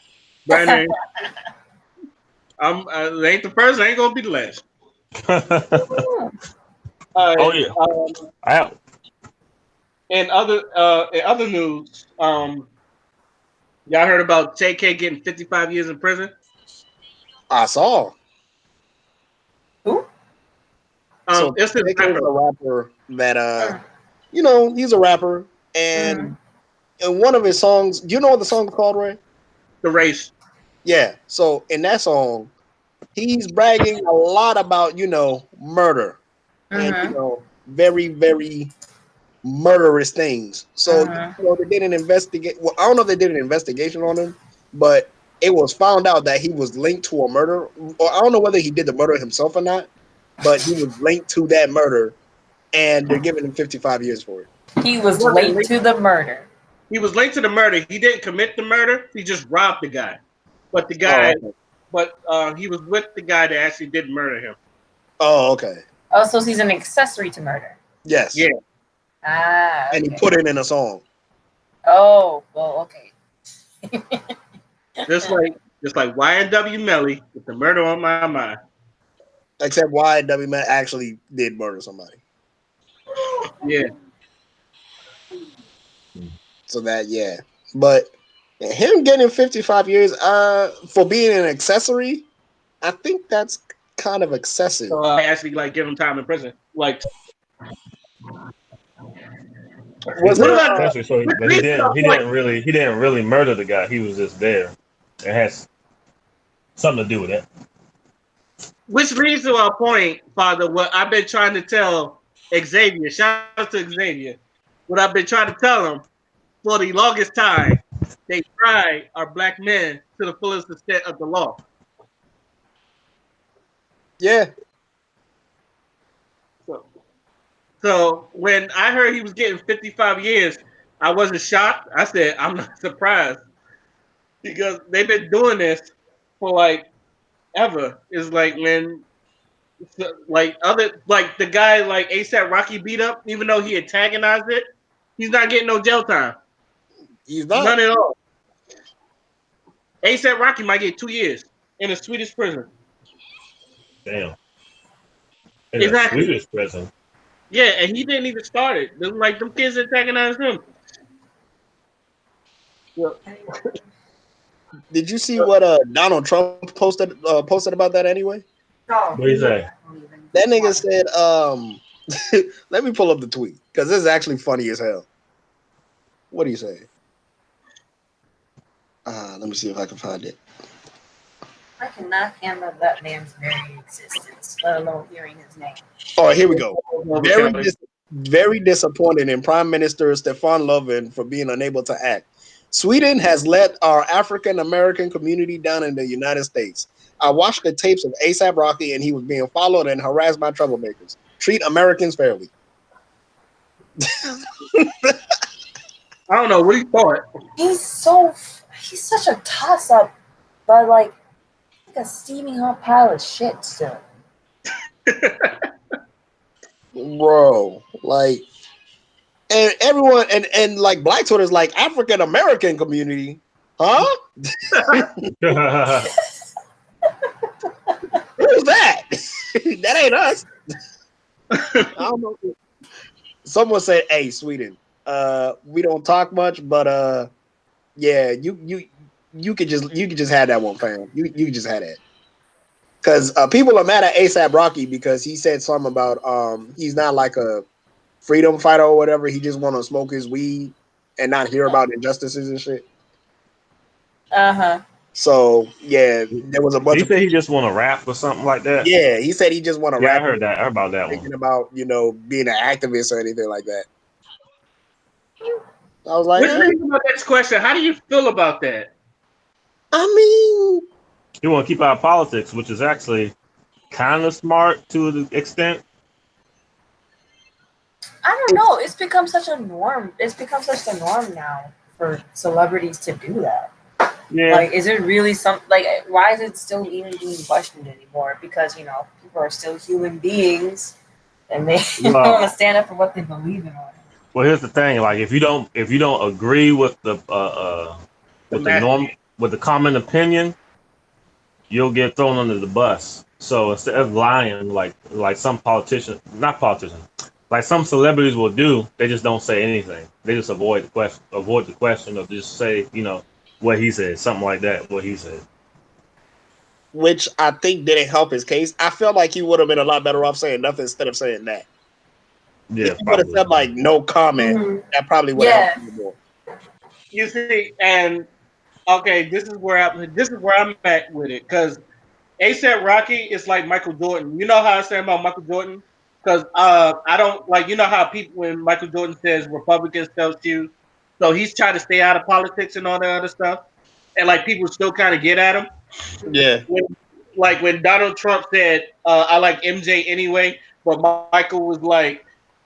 Brandon, it ain't the first, I ain't gonna be the last. Oh yeah. Out. In other news, y'all heard about J.K. getting 55 years in prison? I saw. Who? So It's this J.K. is rapper. a rapper that you know, he's a rapper, and in one of his songs, do you know what the song is called, Ray? The Race. Yeah. So in that song, he's bragging a lot about, you know, murder and, you know, very, very murderous things. So, you know, they did an investigate. Well, I don't know if they did an investigation on him, but it was found out that he was linked to a murder. Or I don't know whether he did the murder himself or not, but he was linked to that murder, and they're giving him 55 years for it. He was linked to the murder. He was linked to the murder. He didn't commit the murder. He just robbed the guy. But the guy, he was with the guy that actually did murder him. Oh, okay. Oh, so he's an accessory to murder. Yes. Yeah. Ah. Okay. And he put it in a song. Oh, well, okay. just like Y&W Melly with the murder on my mind. Except Y&W Melly actually did murder somebody. Yeah. So that, yeah. But him getting 55 years for being an accessory, I think that's kind of excessive. So I actually like give him time in prison. Like, was Especially so, but he didn't really murder the guy. He was just there. It has something to do with that. which leads to our point, Father. What I've been trying to tell Xavier. Shout out to Xavier. What I've been trying to tell him for the longest time, they try our black men to the fullest extent of the law. Yeah. So when I heard he was getting 55 years, I wasn't shocked. I said, I'm not surprised. Because they've been doing this for like ever. It's like when the guy like ASAP Rocky beat up, even though he antagonized it, he's not getting no jail time. He's not. None at all. ASAP Rocky might get 2 years in a Swedish prison. Damn. In a Swedish prison. Yeah, and he didn't even start it. Like them kids antagonized him. Yeah. Did you see what Donald Trump posted about that anyway? What do you say? That nigga said, let me pull up the tweet because this is actually funny as hell. What do you say? Let me see if I can find it. I cannot handle that man's very existence, let alone hearing his name. Oh, here we go. Very disappointed in Prime Minister Stefan Löfven for being unable to act. Sweden has let our African American community down in the United States. I watched the tapes of ASAP Rocky and he was being followed and harassed by troublemakers. Treat Americans fairly. I don't know what he thought. He's such a toss up, but like a steaming hot pile of shit still. Bro, like, and everyone and like Black Twitter's like African American community, huh? Who's that? That ain't us. I don't know. Someone said, "Hey, Sweden, we don't talk much, but yeah, you could just have that one, fam. You could just have that." Because people are mad at ASAP Rocky because he said something about he's not like a freedom fighter or whatever. He just want to smoke his weed and not hear about injustices and shit. So yeah, there was a bunch. He said he just want to rap or something like that. Yeah, he said he just want to rap. I heard that. I heard about that thinking one. about being an activist or anything like that. I was like, What do you think about that question? How do you feel about that? I mean, You want to keep out of politics, which is actually kind of smart to the extent. I don't know. It's become such a norm. It's become such a norm now for celebrities to do that. Yeah. Like, is it really why is it still even being questioned anymore? Because, people are still human beings and they don't want to stand up for what they believe in. Well, here's the thing: like, if you don't agree with the with the common opinion, you'll get thrown under the bus. So instead of lying, like some politicians, not politicians, like some celebrities will do, they just don't say anything. They just avoid the question, of just say, what he said, something like that, what he said. which I think didn't help his case. I felt like he would have been a lot better off saying nothing instead of saying that. Yeah, if he would have said like no comment, that probably would have helped him more. You see, and okay, this is where I'm at with it, because ASAP Rocky is like Michael Jordan. You know how I say about Michael Jordan? Because I don't like, how people, when Michael Jordan says Republicans sell shoes, so he's trying to stay out of politics and all that other stuff, and like people still kind of get at him. Yeah. When Donald Trump said, I like MJ anyway, but Michael was like,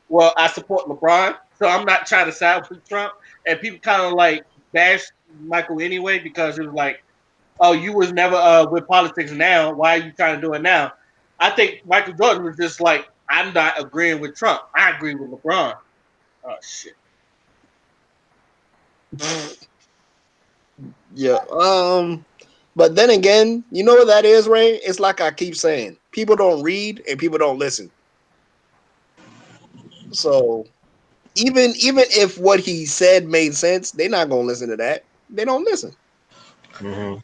well, I support LeBron, so I'm not trying to side with Trump. And people kind of like bash Michael anyway, because it was like, oh, you was never with politics now. Why are you trying to do it now? I think Michael Jordan was just like, I'm not agreeing with Trump. I agree with LeBron. Oh, shit. Yeah. But then again, you know what that is, Ray? It's like I keep saying, people don't read and people don't listen. So even if what he said made sense, they're not gonna listen to that. They don't listen. Mm-hmm.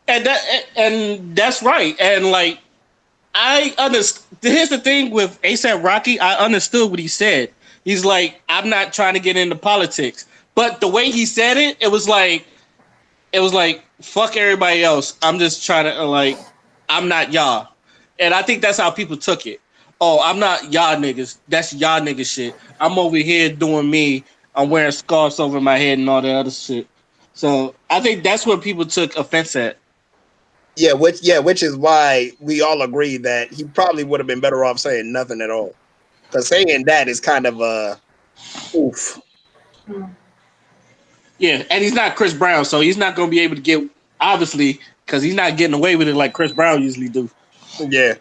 And that's right. And like, I understand. Here's the thing with ASAP Rocky. I understood what he said. He's like, I'm not trying to get into politics, but the way he said it, it was like, fuck everybody else. I'm just trying to I'm not y'all. And I think that's how people took it. Oh, I'm not y'all niggas. That's y'all niggas shit. I'm over here doing me. I'm wearing scarves over my head and all that other shit. So I think that's what people took offense at. Yeah, which is why we all agree that he probably would have been better off saying nothing at all. Because saying that is kind of oof. Yeah, and he's not Chris Brown, so he's not going to be able to get, obviously, because he's not getting away with it like Chris Brown usually do. Yeah.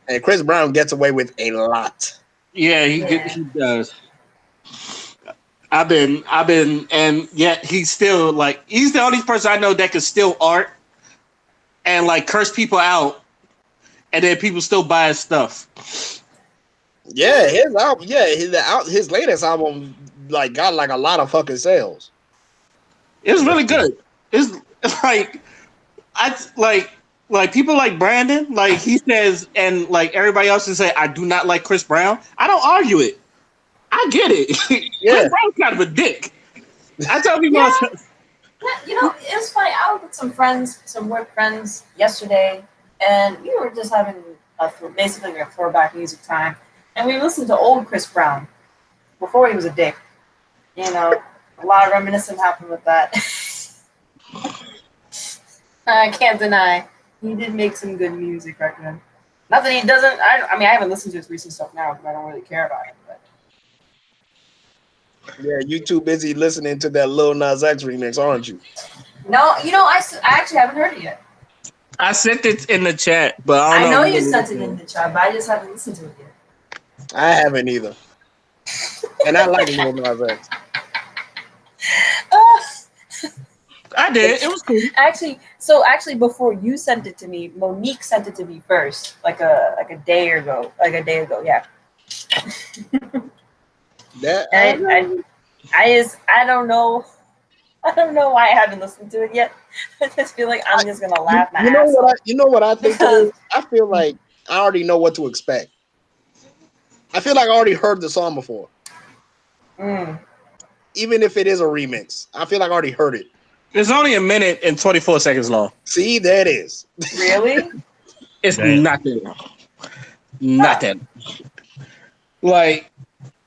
And Chris Brown gets away with a lot. Yeah, he does. I've been, and yet he's still like, he's the only person I know that can steal art and like curse people out, and then people still buy his stuff. Yeah, his album. Yeah, his latest album got like a lot of fucking sales. It was really good. It's like like people like Brandon, like he says, and like everybody else to say, I do not like Chris Brown. I don't argue it. I get it. Yeah. Chris Brown's kind of a dick. I tell people, it was funny. I was with some work friends yesterday, and we were just having basically a throwback music time, and we listened to old Chris Brown before he was a dick. A lot of reminiscence happened with that. I can't deny he did make some good music back then. Not that he doesn't. I mean, I haven't listened to his recent stuff now because I don't really care about it. But yeah, you too busy listening to that Lil Nas X remix, aren't you? No, I actually haven't heard it yet. I sent it in the chat, but I know you sent it in the chat, but I just haven't listened to it yet. I haven't either, and I like Lil Nas X. I did. It was cool. Actually, before you sent it to me, Monique sent it to me first, like a day ago. Yeah. That I don't know. I don't know why I haven't listened to it yet. I just feel like I'm just gonna laugh my ass off. You know what I think? I feel like I already know what to expect. I feel like I already heard the song before. Even if it is a remix, I feel like I already heard it. It's only a minute and 24 seconds long. See, there it is. Really? It's nothing. Nothing. Like,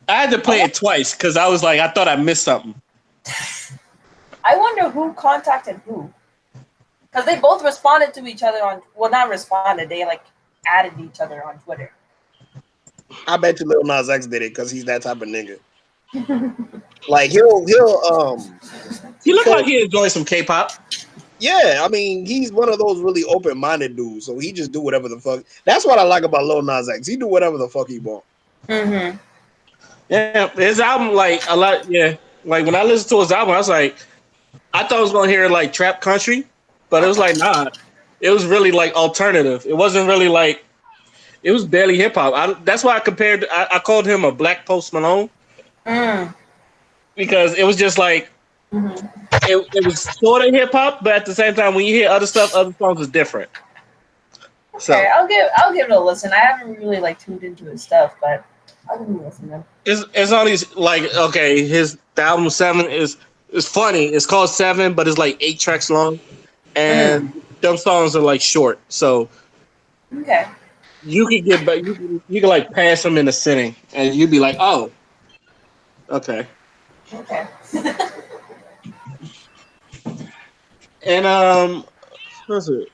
I had to play it twice because I was like, I thought I missed something. I wonder who contacted who. Because they both responded to each other on, well, not responded, they like added each other on Twitter. I bet you Lil Nas X did it because he's that type of nigga. Like he'll He looked like he enjoyed some K-pop. Yeah, I mean, he's one of those really open-minded dudes, so he just do whatever the fuck. That's what I like about Lil Nas X. He do whatever the fuck he want. Mm-hmm. Yeah, his album, like a lot. Yeah, like when I listened to his album, I was like, I thought I was gonna hear like trap country, but it was like nah. It was really like alternative. It wasn't really like. It was barely hip hop. That's why I compared. I called him a Black Post Malone because it was just like. Mm-hmm. It was sort of hip hop, but at the same time, when you hear other stuff, other songs is different. Okay, So I'll give it a listen. I haven't really like tuned into his stuff, but I'll give it a listen then. it's only like okay, the album 7 is funny. It's called 7, but it's like 8 tracks long, and them songs are like short, so Okay. you could get back. You can like pass them in a sitting, and you'd be like, oh, okay. Okay. And what's it?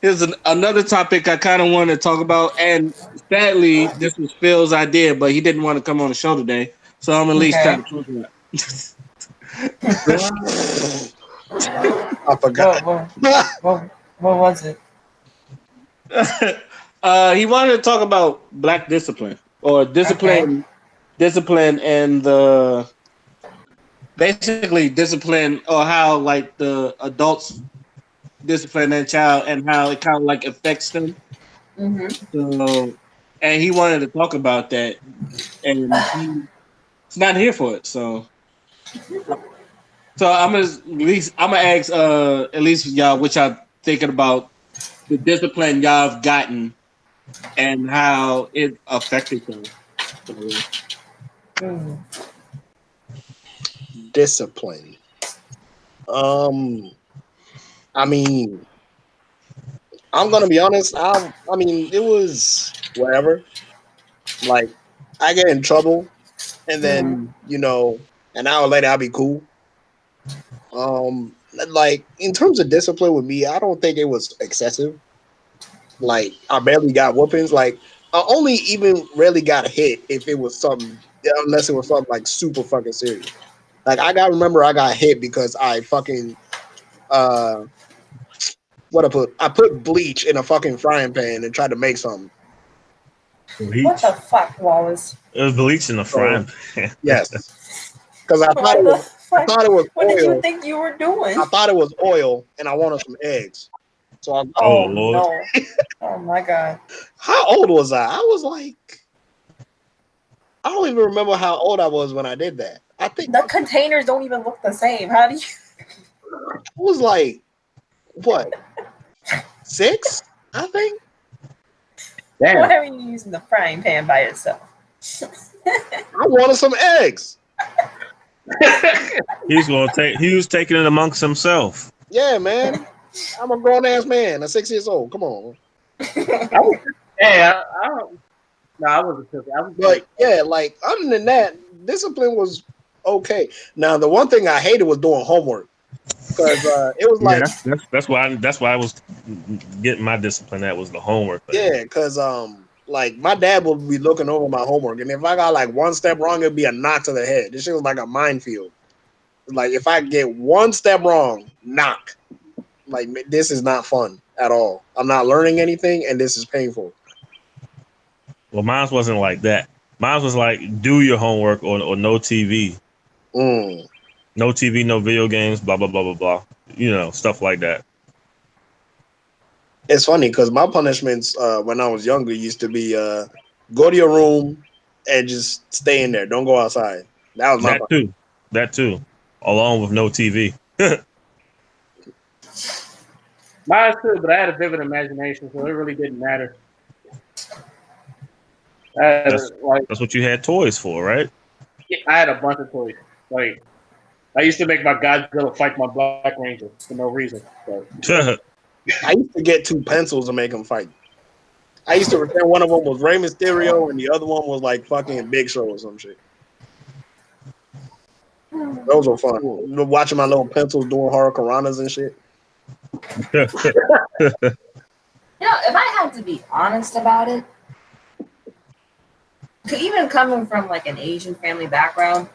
Here's another topic I kind of want to talk about, and sadly, this was Phil's idea, but he didn't want to come on the show today, so I'm at least trying to talk about it. I forgot. What was it? He wanted to talk about black discipline or discipline, and the basically discipline or how like the adults discipline their child and how it kind of like affects them. Mm-hmm. So, and he wanted to talk about that, and he's not here for it. So I'm gonna ask at least y'all what y'all thinking about the discipline y'all have gotten and how it affected them. Discipline. I mean, I'm gonna be honest. I mean, it was whatever. Like, I get in trouble, and then an hour later I'll be cool. Like in terms of discipline with me, I don't think it was excessive. Like, I barely got whoopings. Like, I only even rarely got hit if it was something, unless it was something like super fucking serious. Like, I got hit because I fucking I put bleach in a fucking frying pan and tried to make something. Bleach? What the fuck, Wallace? It was bleach in the frying pan. Yes, because I thought it was What oil. did you think you were doing? I thought it was oil, and I wanted some eggs. So I, Oh Lord! No! Oh my God! How old was I? I was like, I don't even remember how old I was when I did that. I think The containers don't even look the same. How do you? I was like, what, 6? I think. Damn. Why are you using the frying pan by itself? I wanted some eggs. He was taking it amongst himself. Yeah, man. I'm a grown ass man. I'm 6 years old. Come on. Yeah, I don't. No, I wasn't cooking. But yeah, like other than that, discipline was okay. Now the one thing I hated was doing homework because it was like that's why I was getting my discipline. That was the homework thing. Yeah, because like my dad would be looking over my homework, and if I got like one step wrong, it'd be a knock to the head. This shit was like a minefield. Like if I get one step wrong, knock. Like this is not fun at all. I'm not learning anything, and this is painful. Well, mine wasn't like that. Mine was like do your homework or no TV. No TV, no video games, blah blah blah blah blah. Stuff like that. It's funny because my punishments when I was younger used to be go to your room and just stay in there. Don't go outside. That was my punishment. That too. Along with no TV. Mine too, but I had a vivid imagination, so it really didn't matter. That's what you had toys for, right? I had a bunch of toys. Like I used to make my Godzilla fight my Black Ranger for no reason. So. I used to get 2 pencils to make them fight. I used to pretend one of them was Rey Mysterio and the other one was like fucking Big Show or some shit. Those were fun. Watching my little pencils doing horror karanas and shit. You know, if I had to be honest about it, even coming from like an Asian family background,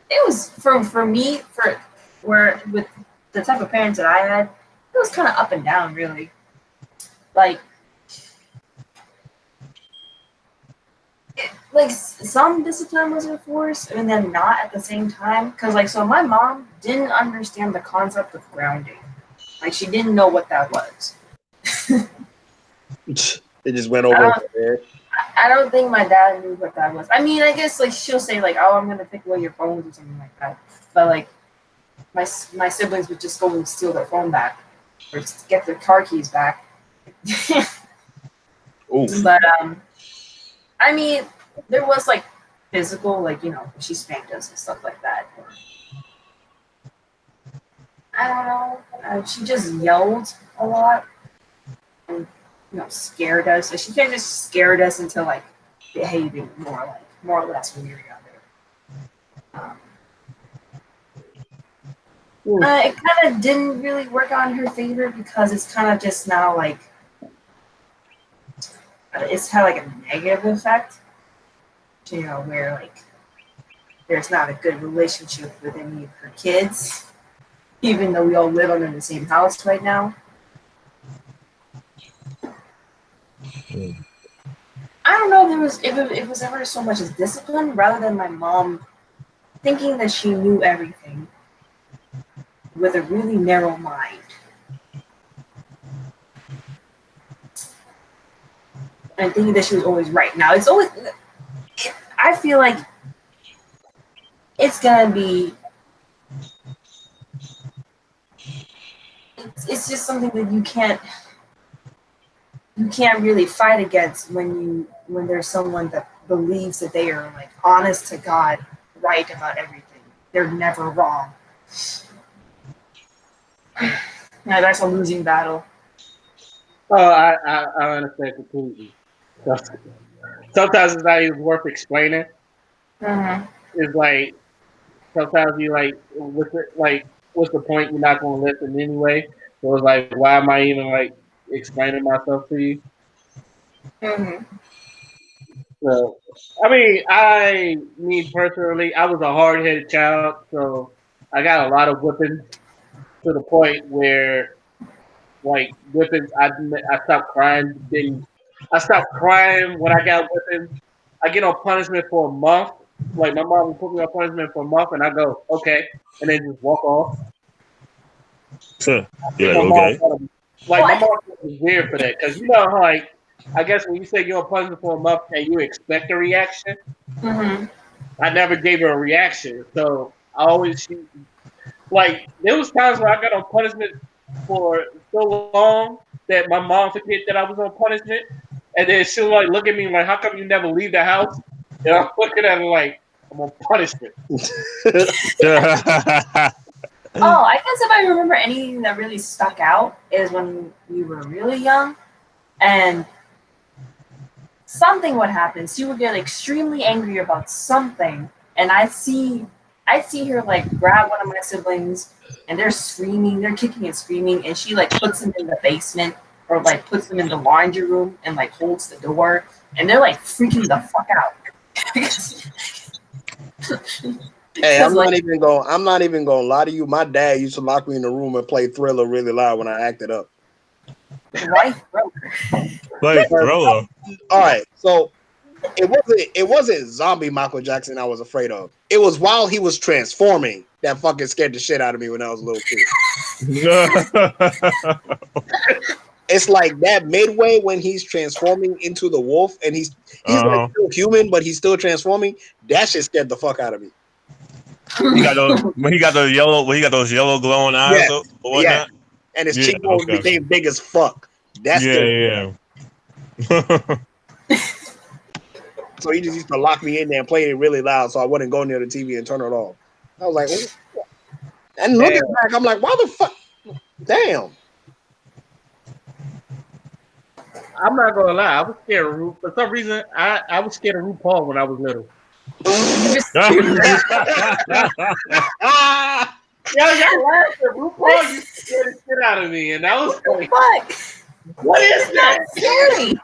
it was for me for where with the type of parents that I had, it was kind of up and down, really. Like some discipline was enforced and then not at the same time. Because like, so my mom didn't understand the concept of grounding. Like, she didn't know what that was. It just went over her head. I don't think my dad knew what that was. I mean, I guess like she'll say like, "Oh, I'm gonna take away your phones" or something like that. But like, my siblings would just go and steal their phone back or just get their car keys back. But I mean, there was like physical, like, you know, she spanked us and stuff like that. I don't know. She just yelled a lot and, you know, scared us. So she kind of just scared us into like behaving more or less when we were younger. It kind of didn't really work on her favor because it's kind of just now like it's had like a negative effect, you know, where like there's not a good relationship with any of her kids, even though we all live under the same house right now. I don't know if it was ever so much as discipline rather than my mom thinking that she knew everything with a really narrow mind. And thinking that she was always right. Now, it's always... I feel like it's gonna be... It's just something that you can't really fight against when there's someone that believes that they are like honest to God right about everything. They're never wrong. Now that's a losing battle. Oh, I understand completely. Sometimes it's not even worth explaining. Mm-hmm. It's like sometimes you like, what's the point? You're not going to listen anyway. So it's like, why am I even like explaining myself to you? Mm-hmm. So, I mean, me personally, I was a hard-headed child, so I got a lot of whippings to the point where, like, whippings, I stopped crying. I stopped crying when I got whippings. I get on punishment for a month. Like, my mom would put me on punishment for a month, and I go, okay, and then just walk off. You're My like, mom okay. my mom was weird for that, because you know how, like, I guess when you say you're on punishment for a month and you expect a reaction, I never gave her a reaction. So I always like there was times where I got on punishment for so long that my mom forget that I was on punishment, and then she'll like look at me like, "How come you never leave the house?" And I'm looking at her like, "I'm on punishment." Oh, I guess if I remember anything that really stuck out is when we were really young and something would happen. She would get extremely angry about something, and I'd see her like grab one of my siblings and they're screaming, they're kicking and screaming, and she like puts them in the basement or like puts them in the laundry room and like holds the door, and they're like freaking the fuck out. Hey, I'm not even gonna lie to you. My dad used to lock me in the room and play Thriller really loud when I acted up. Life Thriller. All right, so it wasn't zombie Michael Jackson I was afraid of. It was while he was transforming that fucking scared the shit out of me when I was a little kid. It's like that midway when he's transforming into the wolf and he's like still human, but he's still transforming. That shit scared the fuck out of me. He got those yellow glowing eyes or whatnot. Yeah. And his cheekbones became big as fuck. That's So he just used to lock me in there and play it really loud so I wouldn't go near the TV and turn it off. I was like, oh. And looking back, I'm like, why the fuck? Damn. I'm not gonna lie. I was scared of For some reason, I was scared of RuPaul when I was little. Y'all laughed at RuPaul. You scared the shit out of me, and I was like, Fuck. "What is that?" Scary.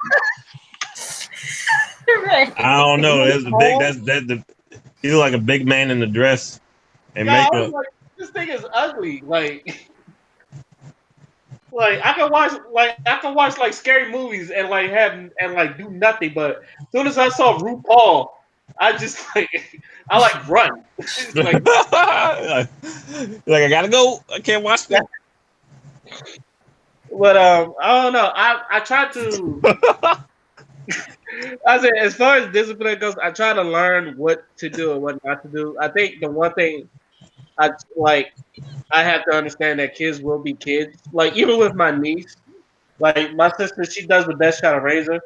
Right. I don't know. That's the big. RuPaul? That's the. He's like a big man in the dress and Yeah, I was makeup. like, this thing is ugly. Like I can watch like scary movies and like have and like do nothing. But as soon as I saw RuPaul, I just like I like run. Like like I gotta go. I can't watch this. but I don't know. I try to. I said as far as discipline goes, I try to learn what to do and what not to do. I think the one thing I like I have to understand that kids will be kids. Like even with my niece, like my sister, she does the best shot of razor,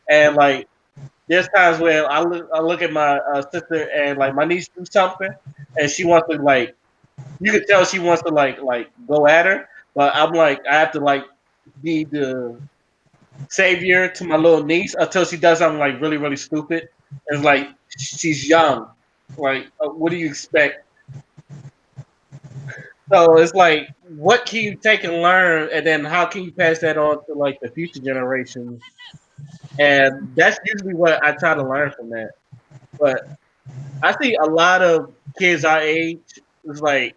and like there's times where I look at my sister and like my niece do something, and she wants to like you can tell she wants to like go at her, but I'm like I have to like be the savior to my little niece until she does something like really really stupid. It's like she's young, like what do you expect? So it's like, what can you take and learn, and then how can you pass that on to like the future generations? And that's usually what I try to learn from that. But I see a lot of kids our age is like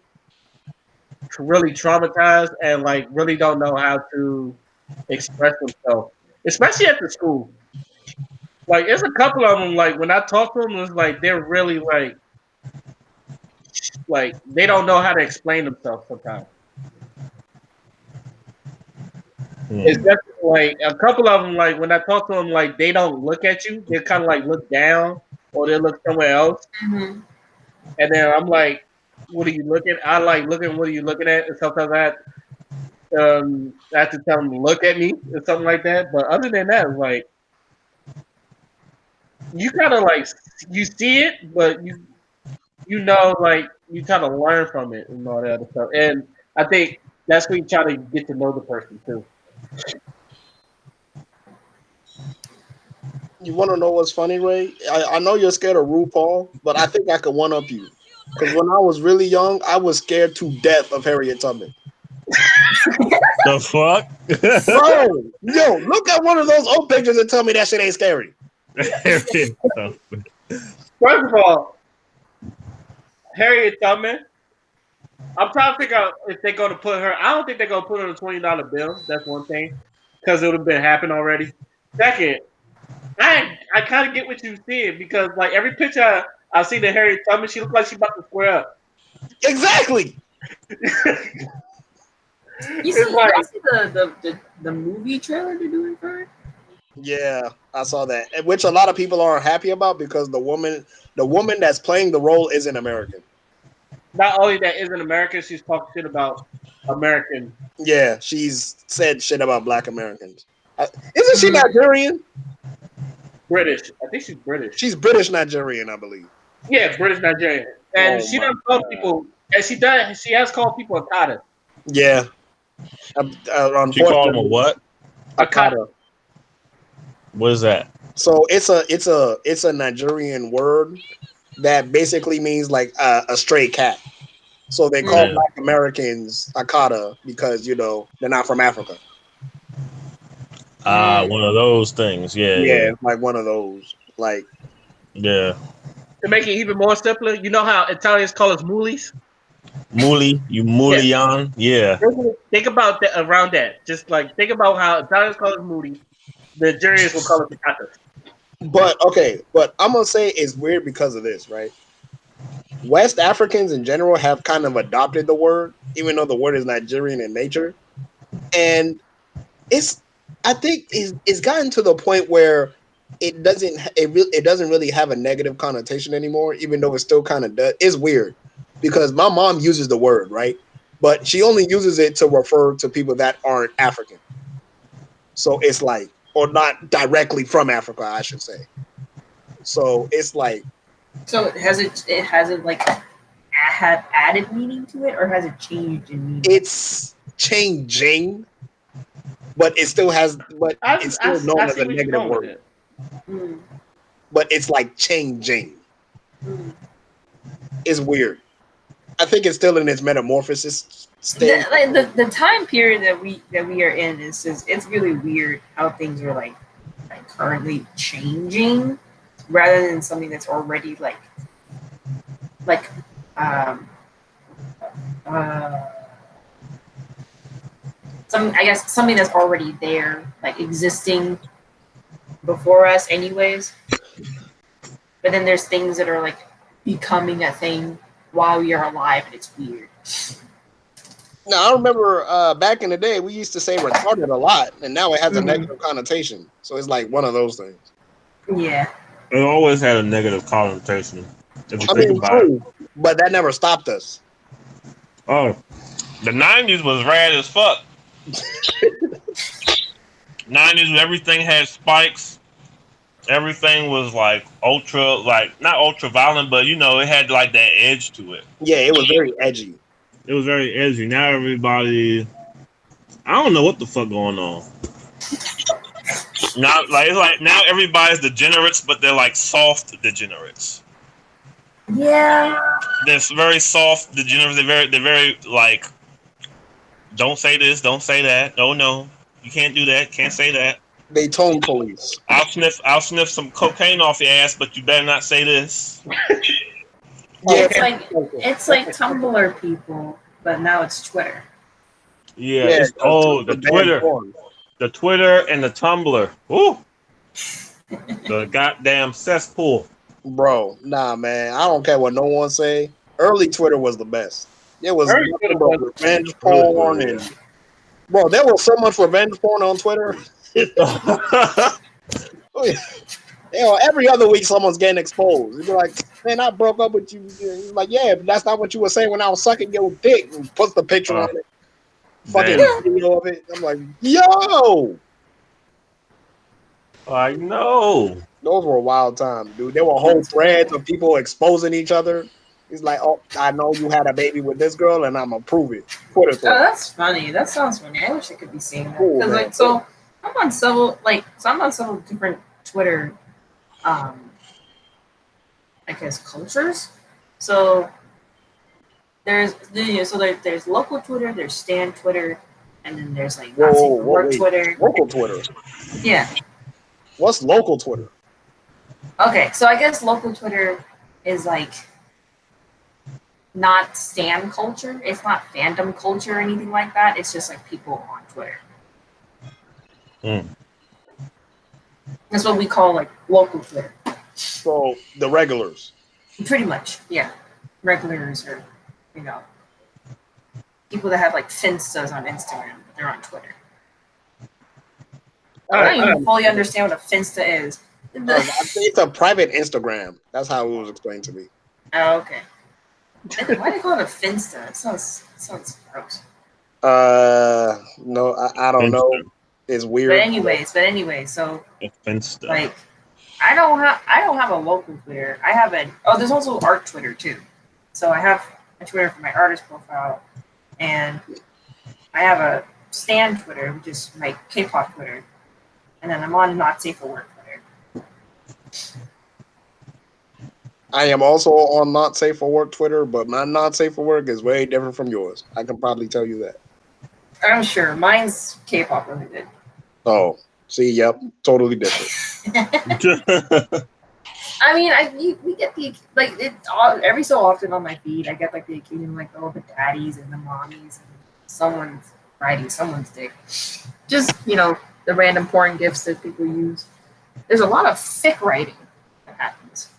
really traumatized and like really don't know how to express themselves, especially at the school. Like, there's a couple of them. Like when I talk to them, it's like they're really like they don't know how to explain themselves sometimes. It's just like a couple of them. Like when I talk to them, like they don't look at you. They kind of like look down or they look somewhere else. Mm-hmm. And then I'm like, "What are you looking?" I like looking. What are you looking at? And sometimes I have to tell them to look at me or something like that. But other than that, it's like you kind of like you see it, but you know like you try to learn from it and all that other stuff. And I think that's when you try to get to know the person too. You want to know what's funny, Ray? I know you're scared of RuPaul, but I think I could one up you. Because when I was really young, I was scared to death of Harriet Tubman. The fuck? Bro, yo, look at one of those old pictures and tell me that shit ain't scary. First of all, Harriet Tubman. I'm trying to figure out if they're going to put her. I don't think they're going to put her on a $20 bill. That's one thing, because it would have been happened already. Second, I kind of get what you're seeing because like every picture I see the Harriet Tubman, she looks like she's about to square up. Exactly. You see, It's like y'all see the movie trailer they're doing for it? Yeah, I saw that, which a lot of people aren't happy about because the woman that's playing the role isn't American. not only that isn't American, she's talking shit about American. Yeah, she's said shit about Black Americans. Isn't she Nigerian? British. I think she's British. She's British Nigerian, I believe. Yeah, British Nigerian, and Oh she my doesn't call God. people. And she does. She has called people Akata. Yeah. She called him a Unfortunately, what? Akata. What is that? so it's a Nigerian word that basically means like a stray cat. So they call Yeah. Black Americans Akata because they're not from Africa. One of those things. Yeah, Yeah, yeah, it's like one of those. Like, yeah. To make it even more simpler, you know how Italians call us mulis? Muli, you Mulian. Yeah. Think about that around that. Just like think about how Italians call us mulis. The Nigerians will call us Akatas. but I'm gonna say it's weird because of this, right? West Africans in general have kind of adopted the word, even though the word is Nigerian in nature, and it's I think it's gotten to the point where it doesn't really have a negative connotation anymore, even though it still kind of does. It's weird because my mom uses the word, right, but she only uses it to refer to people that aren't African. So it's like, or not directly from Africa, I should say. So it's like, So has it like had added meaning to it, or has it changed in meaning? it's changing. but it still has, but it's still known I as see a where you're negative going with word. it. Mm. But it's like changing. Mm. It's weird. I think it's still in its metamorphosis stage. The time period that we are in is just, it's really weird how things are like currently changing rather than something that's already like um uh I guess something that's already there, like existing before us anyways. But then there's things that are like becoming a thing while you're alive, and it's weird. Now I remember back in the day we used to say retarded a lot, and now it has a Mhm. negative connotation. So it's like one of those things. Yeah. It always had a negative connotation. If you I think mean, about it. true, but that never stopped us. Oh, the '90s was rad as fuck. '90s, everything had spikes. Everything was like ultra, like not ultra violent, but you know, it had like that edge to it. Yeah, it was very edgy. It was very edgy. Now everybody, I don't know what the fuck going on. Now, like it's like now everybody's degenerates, but they're like soft degenerates. Yeah. They're very soft degenerates. They're very like, don't say this, don't say that. No, no, you can't do that. Can't say that. They tone police. I'll sniff some cocaine off your ass, but you better not say this. Yeah, It's like Tumblr people, but now it's Twitter. Yeah, yeah. it's the Banned Twitter, porn. the Twitter and the Tumblr. Ooh, the goddamn cesspool. Bro, nah, man. I don't care what no one say. Early Twitter was the best. It was Early nothing Twitter but was revenge Early porn, Twitter, and bro, there was so much revenge porn on Twitter. yeah. Every other week someone's getting exposed. You'd be like, man, I broke up with you. He's like, yeah, but that's not what you were saying when I was sucking your dick. And puts the picture on it, fucking Damn. video of it. I'm like, yo, I know. those were wild times, dude. There were whole threads of people exposing each other. He's like, oh, I know you had a baby with this girl, and I'm gonna prove it. Twitter Oh, thread. that's funny. That sounds funny. I wish I could be seeing that Cool, because man. like so I'm on several different Twitter um I guess cultures. So there's local Twitter, there's Stan Twitter, and then there's like not safe for work Wait. Twitter. Local Twitter. Yeah. What's local Twitter? Okay, so I guess local Twitter is like not stan culture. It's not fandom culture or anything like that. It's just like people on Twitter. Mm. That's what we call like local Twitter. So the regulars. Pretty much, yeah. Regulars or, you know, people that have like finstas on Instagram, but they're on Twitter. I don't even fully understand what a finsta is. It's a private Instagram. That's how it was explained to me. Oh, okay. Why do they call it a finsta? It sounds gross. No, I don't know. It's weird. But anyways, so Finsta. like I don't have a local Twitter. I have there's also art Twitter too. So I have a Twitter for my artist profile, and I have a Stan Twitter, which is my K-pop Twitter, and then I'm on Not Safe for Work Twitter. I am also on Not Safe for Work Twitter, but my Not Safe for Work is way different from yours. I can probably tell you that. I'm sure mine's K-pop related. Oh, see, yep, totally different. I mean, we get the every so often on my feed. I get like the occasion like the daddies and the mommies and someone's riding someone's dick. Just the random porn gifs that people use. There's a lot of fic writing that happens.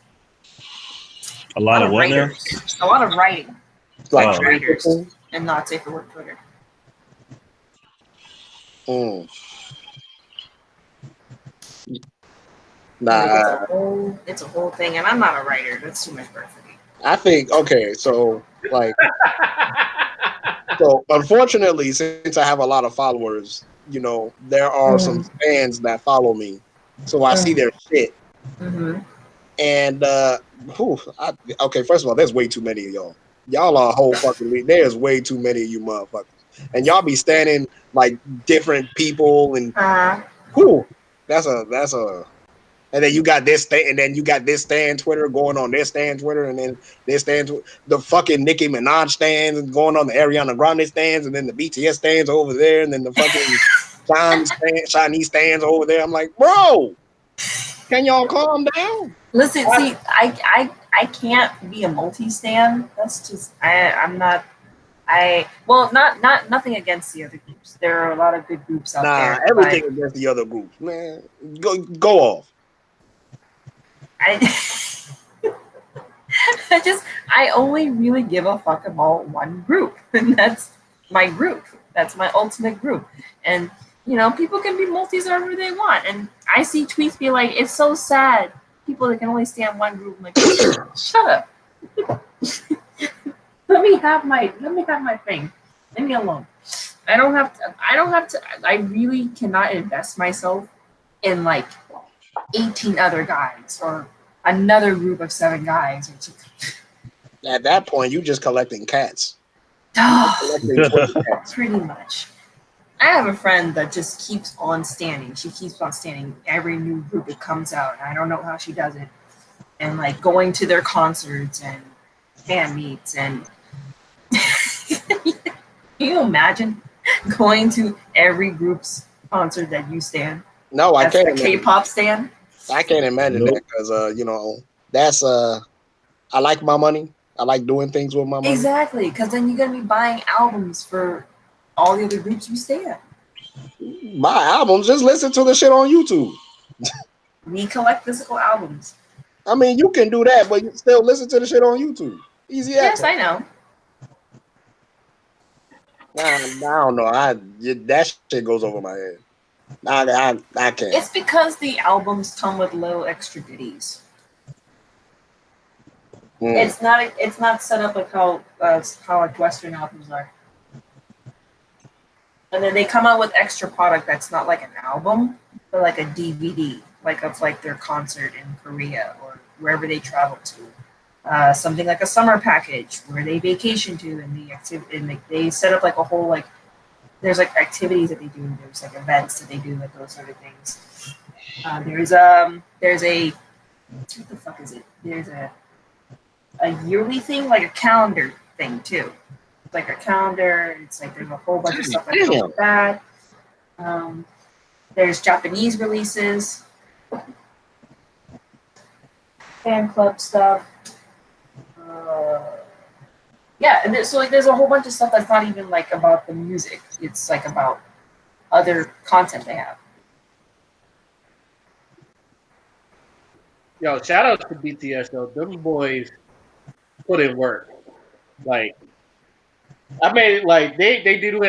A lot of what there? A lot of writing. Like writers and Not Safe for Work Twitter. Mm. Nah, it's a whole thing, and I'm not a writer. That's too much work for me. I think okay, so unfortunately, since I have a lot of followers, there are some fans that follow me, so I see their shit. Mm-hmm. And okay, first of all, there's way too many of y'all. Y'all are a whole fucking league. There's way too many of you motherfuckers. and y'all be standing like different people and cool. That's a. And then you got this stand, and then you got this stand Twitter going on this stand Twitter, and then this stand the fucking Nicki Minaj stands and going on the Ariana Grande stands, and then the BTS stands over there, and then the fucking Chinese stands over there. I'm like, bro, can y'all calm down? Listen, see, I can't be a multi-stan. That's just I'm not. Not nothing against the other groups. There are a lot of good groups out there. Everything against the other groups, man. Go off. I only really give a fuck about one group, and that's my group. That's my ultimate group. And people can be multis however they want. And I see tweets be like, "It's so sad. People that can only stand one group." I'm like, shut up. Let me have my thing. Leave me alone. I don't have to. I really cannot invest myself in like 18 other guys or another group of 7 guys. At that point, you just collecting cats. Pretty much. I have a friend that just keeps on standing. She keeps on standing every new group that comes out. I don't know how she does it. And like going to their concerts and fan meets and can you imagine going to every group's concert that you stand? No, I can't. A K-pop stand. I can't imagine that because that's I like my money. I like doing things with my money. Exactly, because then you're gonna be buying albums for all the other groups you stand. My albums, just listen to the shit on YouTube. We collect physical albums. I mean, you can do that, but you still listen to the shit on YouTube. Easy access. Yes, I know. I don't know. That shit goes over my head. I can't. It's because the albums come with little extra goodies. It's not set up like how like Western albums are. And then they come out with extra product that's not like an album, but like a DVD, like of like their concert in Korea or wherever they travel to. Something like a summer package where they vacation to, and they set up like a whole like there's like activities that they do, and there's like events that they do, like those sort of things. There's a what the fuck is it? There's a yearly thing, like a calendar thing too. It's like a calendar. It's like there's a whole bunch of stuff that comes with that. There's Japanese releases, fan club stuff. Yeah, and there's a whole bunch of stuff that's not even like about the music. It's like about other content they have. Yo, shout out to BTS though. Them boys put in work. Like, I mean, like they do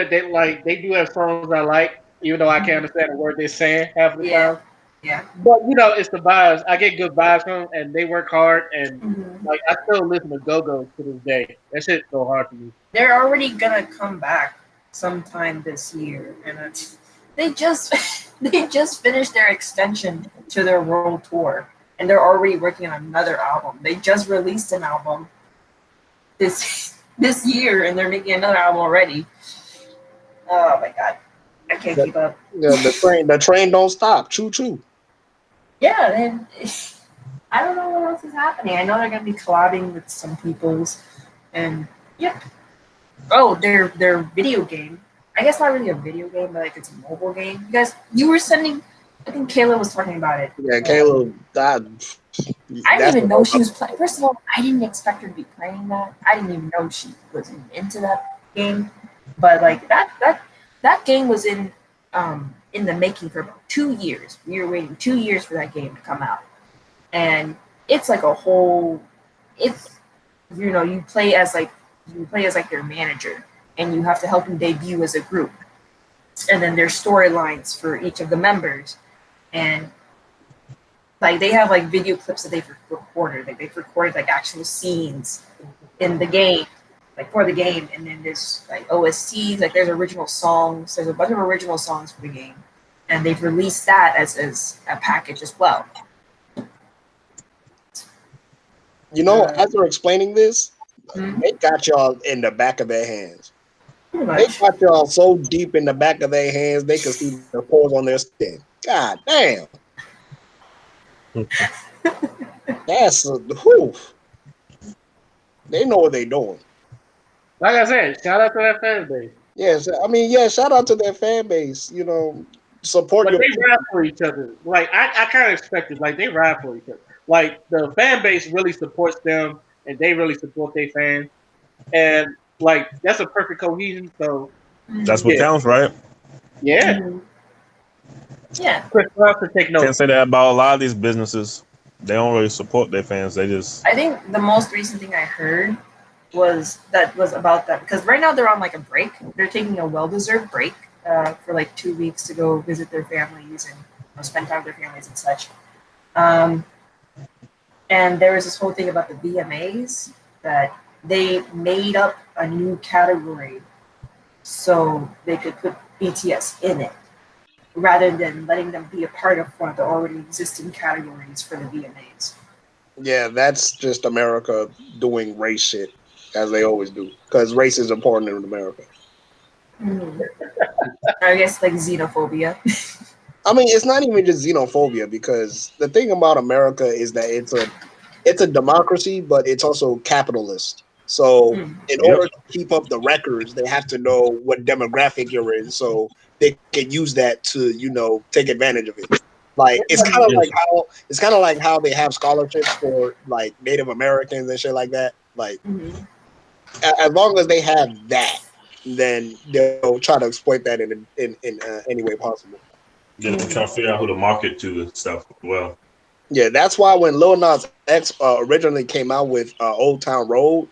have songs I like, even though I can't understand the word they're saying half the time. Yeah. But it's the vibes. I get good vibes from them, and they work hard. And like I still listen to Go-Go to this day. That shit's so hard for me. They're already gonna come back sometime this year, and they just finished their extension to their world tour, and they're already working on another album. They just released an album this year, and they're making another album already. Oh my god, I can't keep up. Yeah, the train don't stop. Choo choo. Yeah, and I don't know what else is happening. I know they're gonna be collabing with some peoples, and yep. Oh, their video game. I guess not really a video game, but like it's a mobile game. You were sending. I think Kayla was talking about it. Yeah, Kayla. I didn't even know she was playing. First of all, I didn't expect her to be playing that. I didn't even know she was into that game. But like that game was in the making for about 2 years. We were waiting 2 years for that game to come out, and it's like a whole. It's you play as their manager, and you have to help them debut as a group, and then there's storylines for each of the members, and like they have like video clips that they've recorded. Like they've recorded like actual scenes in the game, like for the game, and then there's like OSTs, like there's original songs. There's a bunch of original songs for the game, and they've released that as a package as well. As they're explaining this, they got y'all in the back of their hands. Pretty They much. got y'all so deep in the back of their hands they can see the pores on their skin. God damn. That's whew. They know what they're doing. Like I said, shout out to that fan base. Yes, I mean, yeah. Shout out to their fan base. You know, support But your they people. ride for each other. Like I kind of expected. Like they ride for each other. Like the fan base really supports them, and they really support their fans. And like that's a perfect cohesion. So That's what yeah, counts, right? yeah. Mhm. Yeah. Chris Rock to take Can't notes. say that about a lot of these businesses. They don't really support their fans. They just I think the most recent thing I heard was about that because right now they're on like a break. They're taking a well-deserved break for like 2 weeks to go visit their families and spend time with their families and such. Um, and there was this whole thing about the VMAs that they made up a new category so they could put BTS in it rather than letting them be a part of one of the already existing categories for the VMAs. Yeah, that's just America doing race shit as they always do. Because race is important in America. Mm. I guess like xenophobia. I mean, it's not even just xenophobia because the thing about America is that it's a democracy, but it's also capitalist. So Mm. in yep. order to keep up the records, they have to know what demographic you're in, so they can use that to take advantage of it. Like Yes. it's kind of like how they have scholarships for like Native Americans and shit like that. Like Mhm. as long as they have that, then they'll try to exploit that in any way possible. Then they're trying to figure out who to market to and stuff as well. Yeah, that's why when Lil Nas X originally came out with Old Town Road,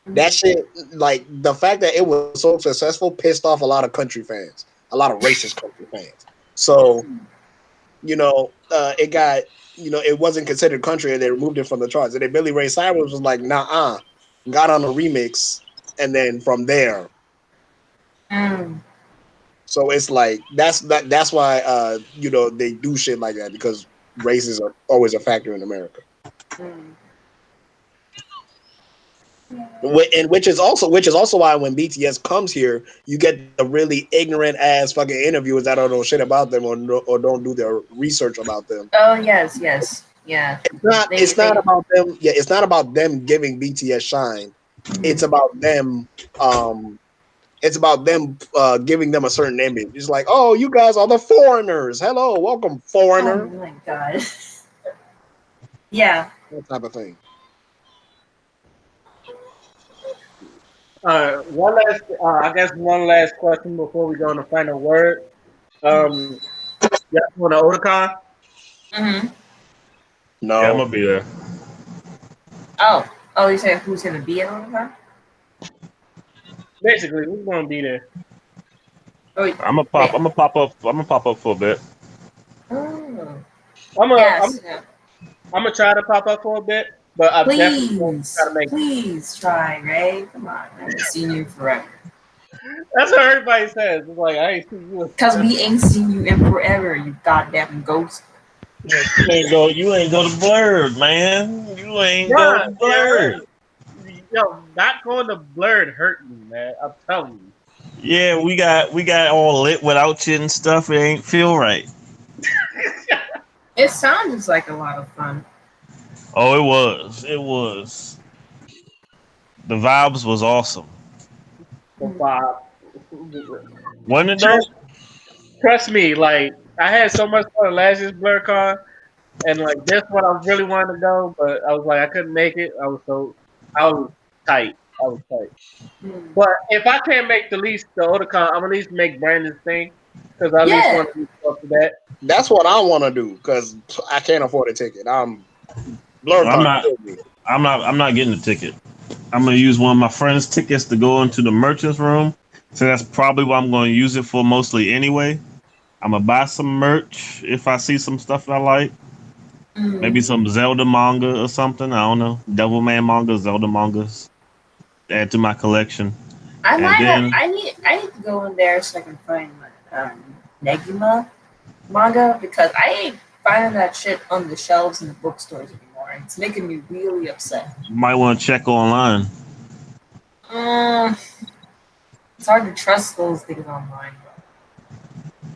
that Mhm. shit, like the fact that it was so successful, pissed off a lot of country fans, a lot of racist country fans. So it got it wasn't considered country, and they removed it from the charts. And then Billy Ray Cyrus was like, nah, got on a remix, and then from there, Mm. so it's like that's why they do shit like that because races are always a factor in America. Mm. And which is also why when BTS comes here, you get the really ignorant ass fucking interviewers that don't know shit about them or don't do their research about them. Oh yes, yeah. It's not They. about them. Yeah, it's not about them giving BTS shine. It's Mhm. about them. It's about them giving them a certain image. It's like, oh, you guys are the foreigners. Hello, welcome, Oh foreigner. my god. Yeah. That type of thing. One last, I guess one last question before we go on the final word. Um, yeah, on the Otakon. Hmm. Yeah, I'm No, gonna be there. Oh, you said who's gonna be in on the car? Basically, who's gonna be there? Oh, I'm gonna wait. pop. I'm gonna pop up. I'm gonna pop up for a bit. Oh, I'm a, I'm, yes. Yeah. I'm gonna try to pop up for a bit, but I'm definitely gonna try Please, to make it. please try, Ray. Come on, I haven't seen you forever. That's what everybody says. It's like I ain't seen you in Cause forever. we ain't seen you in forever, you goddamn ghost. You ain't go. You ain't go to Blurred, man. You ain't go Bruh, to it Blurred. hurt. Yo, not going to Blurred hurt me, man. I'm telling you. Yeah, we got all lit without you and stuff. It ain't feel right. It sounds like a lot of fun. Oh, it was. It was. The vibes was awesome. So, Bob, Wasn't it though? trust, trust me, like I had so much fun last year's BlurCon, and like this one I really wanted to go, but I was like I couldn't make it. I was tight. I was tight. Hmm. But if I can't make the Otakon, I'm at least make Brandon's thing because I at least Yeah. want to do stuff for that. that's what I want to do because I can't afford a ticket. I'm I'm BlurCon not. killed me. I'm not getting a ticket. I'm gonna use one of my friend's tickets to go into the merchants room. So that's probably what I'm gonna use it for mostly anyway. I'm gonna buy some merch if I see some stuff that I like. Mm. Maybe some Zelda manga or something. I don't know. Devilman manga, Zelda mangas. Add to my collection. I And might have. then I need to go in there so I can find my Negima manga because I ain't finding that shit on the shelves in the bookstores anymore. It's making me really upset. you might want to check online. Mm, It's hard to trust those things online.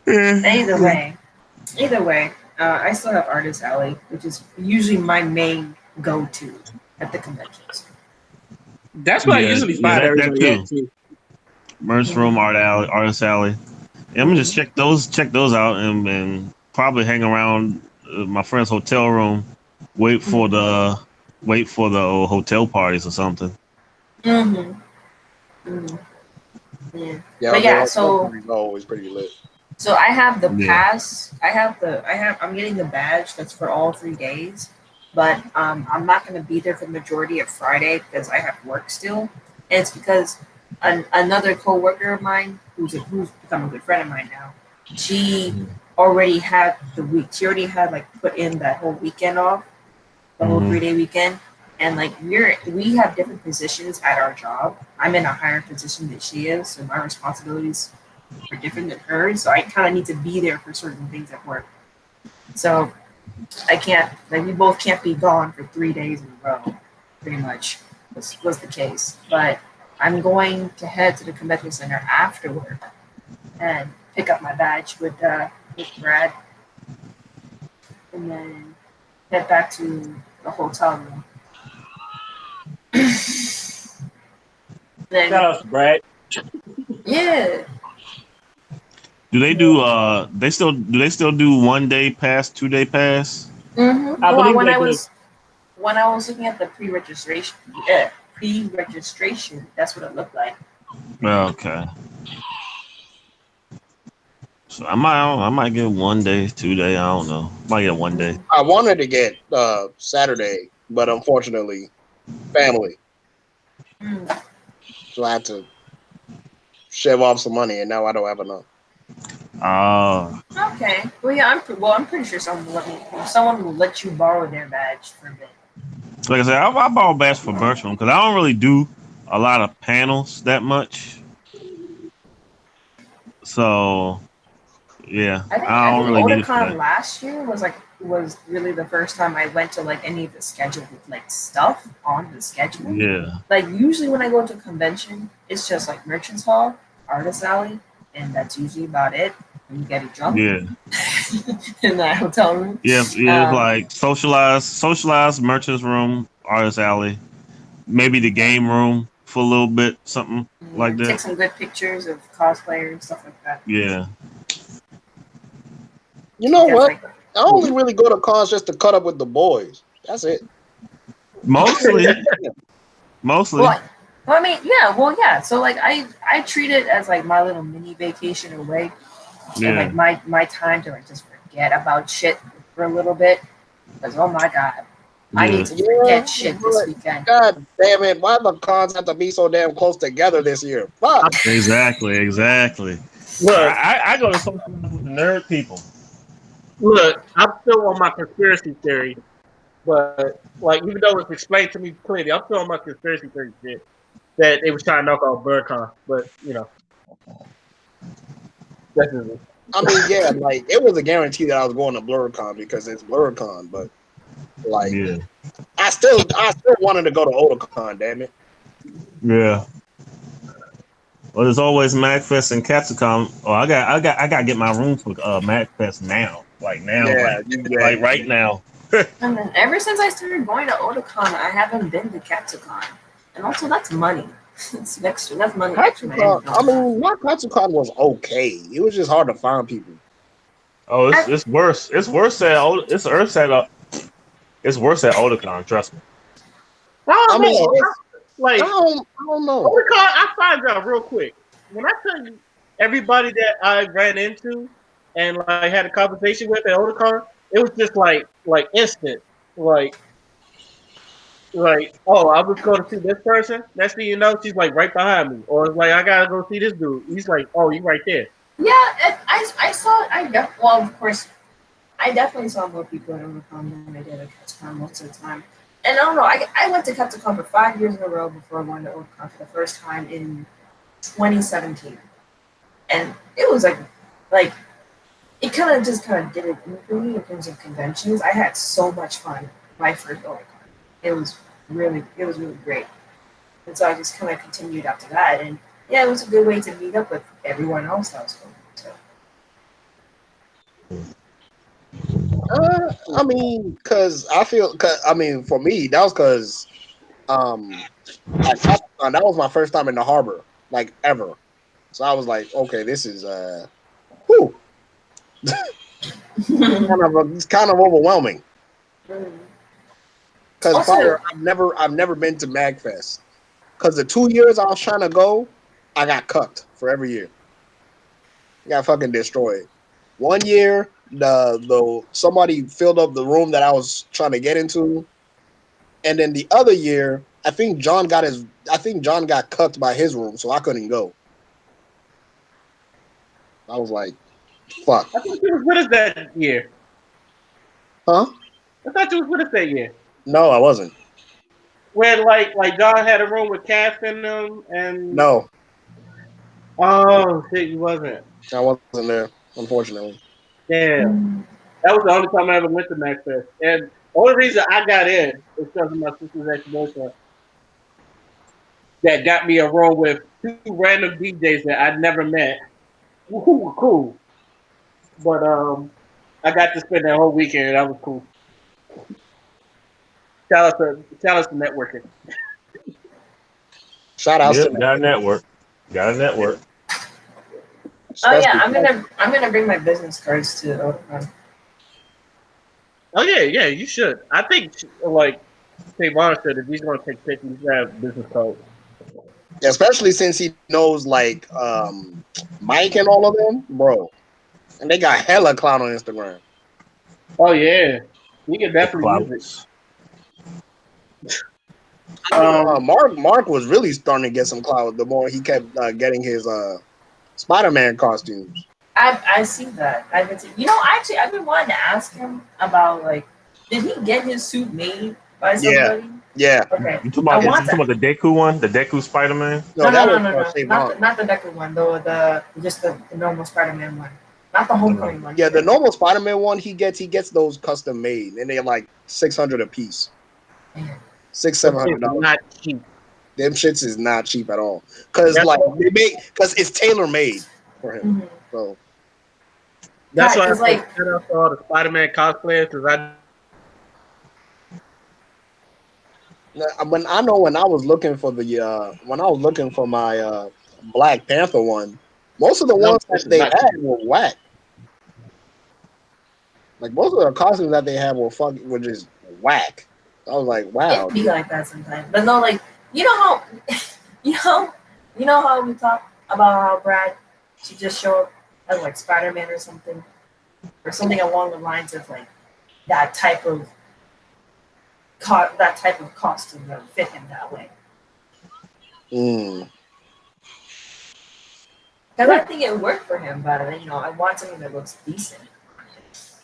Either way, I still have Artist Alley, which is usually my main go-to at the conventions. That's what I Yeah, usually yeah, find that everybody too. at too. Merch room, artist alley. Yeah, I'm gonna just check those out, and probably hang around my friend's hotel room, wait for the hotel parties or something. Mm-hmm. Mm-hmm. Yeah. Yeah, But the yeah, hotel so parties are always pretty lit. I have the Yeah. pass. I'm getting the badge that's for all 3 days, but I'm not going to be there for the majority of Friday because I have work still, and it's because another coworker of mine who's become a good friend of mine now. She already had the week. She already had like put in that whole weekend off, the whole 3 day weekend, and like we have different positions at our job. I'm in a higher position than she is, so my responsibilities are different than hers. So I kind of need to be there for certain things at work. So I can't, like, we both can't be gone for 3 days in a row, pretty much was the case. But I'm going to head to the convention center after work and pick up my badge with Brad, and then head back to the hotel room. Then, Shout out to Brad. yeah. Do they do do they still do 1 day pass, 2 day pass? Mm-hmm. I Well, believe when they I do. was looking at the pre-registration, that's what it looked like. Okay. So I might get 1 day, 2 day. I don't know. Might get 1 day. I wanted to get Saturday, but unfortunately, family. Mm. So I had to shave off some money, and now I don't have enough. Okay. Well, yeah. I'm pretty sure someone will let you borrow their badge for a bit. Like I said, I bought a badge for Bertram because I don't really do a lot of panels that much. So yeah, I I don't think really need it for Otakon that. last year was really the first time I went to like any of the scheduled like stuff on the schedule. Yeah. Like usually when I go to a convention, it's just like Merchants Hall, Artist Alley, and that's usually about it. And you get drunk Yeah. in that hotel room. Yeah. Yeah. It's like socialized merchants room, artist alley, maybe the game room for a little bit, something Yeah, like take that. some good pictures of cosplayers and stuff like that. Yeah. You know Because what? like I only really go to cons just to cut up with the boys. That's it. Mostly. Mostly. well, I mean, yeah, well, yeah. So like I treat it as like my little mini vacation away, and Yeah. like my time to like just forget about shit for a little bit. Because oh my god, I need Yeah. to Yeah, forget shit this but weekend. God damn it! Why the cons have to be so damn close together this year? Fuck. Exactly. Look, I go to social with the nerd people. look, I'm still on my conspiracy theory, but like even though it's explained to me clearly, I'm still on my conspiracy theory shit that they was trying to knock off BirdCon, but you know, that's just it. I mean, yeah, like it was a guarantee that I was going to BlurCon because it's BlurCon, but like Yeah. I still wanted to go to Otakon. Damn it! Yeah. Well, there's always MagFest and Capsicom. Oh, I got to get my room for MagFest now. Like now, Yeah, yeah. like right now. And then ever since I started going to Otakon, I haven't been to Capsicon, and also that's money. It's extra. That's money extra. Katsucon, I mean, my Katsucon was okay. It was just hard to find people. Oh, it's worse. It's worse it's worse at Otakon. Trust me. I I don't mean, know. it's, Like, I don't know. I find out real quick. When I tell you everybody that I ran into and like had a conversation with at Otakon, it was just like instant. Like, oh, I was going to see this person. Next thing you know, she's like right behind me. Or it's like I gotta go see this dude. He's like, oh, you right there. Yeah, I saw. Well, of course, I definitely saw more people at Otakon than I did at Capsicon most of the time. And I don't know. I went to Capsicon for 5 years in a row before going to Otakon for the first time in 2017, and it was like it kind of did it for me in terms of conventions. I had so much fun my first Otakon. It was really great, and so I just kind of continued after that. And yeah, it was a good way to meet up with everyone else I was going to. I mean, for me, that was because at Topcon, that was my first time in the harbor, like ever. So I was like, okay, this is whew, it's kind of overwhelming. Because Also, prior, I've never been to Magfest. Because the 2 years I was trying to go, I got cucked for every year. Got fucking destroyed. 1 year, the somebody filled up the room that I was trying to get into, and then the other year, I think John got cucked by his room, so I couldn't go. I was like, fuck, I thought you was with us that year. huh? I thought you was with us that year. No, I wasn't. Where like John had a room with Cass in them, and No, oh shit, you wasn't. I wasn't there, unfortunately. Damn, that was the only time I ever went to Max Fest. And the only reason I got in is because of my sister's ex-boyfriend that got me a room with two random DJs that I'd never met, who were cool. But I got to spend that whole weekend. That was cool. Shout out to networking. Shout outs to Yep, them, got a network. Got a network. oh yeah, especially. I'm gonna bring my business cards to Otakon. Oh yeah, you should. I think like Tavon said, if he's going to take pictures, he's gonna have business cards. Especially since he knows like Mike and all of them, bro. And they got hella clout on Instagram. Oh yeah, he can The definitely use it. clouds. Mark was really starting to get some clout the more he kept getting his Spider-Man costumes. I see that. I've been, actually, I've been wanting to ask him about like, did he get his suit made by Yeah, somebody? yeah. Okay, You talking I about, want you talking to. about the Deku one? The Deku Spider-Man? No, that was No. Savon. Not the Deku one, though. The just the normal Spider-Man one, not the Homecoming one. Yeah, the normal Spider-Man one he gets those custom made, and they're like 600 a piece, $700. Not cheap. Them shits is not cheap at all. Cause That's like why, because it's tailor made for him. Mm-hmm. So that's why I Because said like, shout out to all the Spider-Man cosplayers because I when I was looking for my Black Panther one, most of the know ones this that is they not had cheap. were whack. Like most of the costumes that they had were just whack. I was like, wow. it be like that sometimes. But no, like, you know how, you know, how we talk about how Brad should just show up as like Spider-Man or something along the lines of like that type of costume that would fit him that way. Mm. Because I think it worked for him, but I want something that looks decent.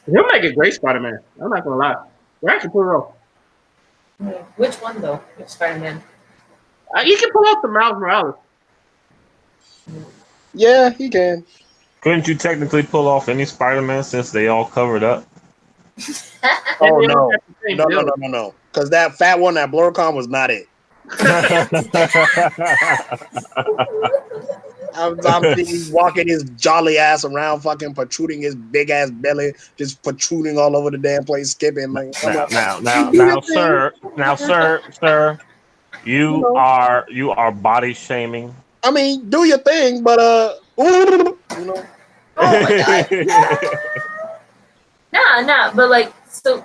He'll make a great Spider-Man. I'm not gonna lie. Brad can pull it off. Which one though? Which Spider-Man? He can pull off the Miles Morales. Yeah, he can. Couldn't you technically pull off any Spider-Man since they all covered up? Oh And they all no. got the same No, no, build. no, no, no. Because that fat one at BlurCon was not it. I'm thinking walking his jolly ass around, fucking protruding his big ass belly, just protruding all over the damn place, skipping. Like, sir, you know, you are body shaming. I mean, do your thing, but you know, Oh my god. Nah. But like, so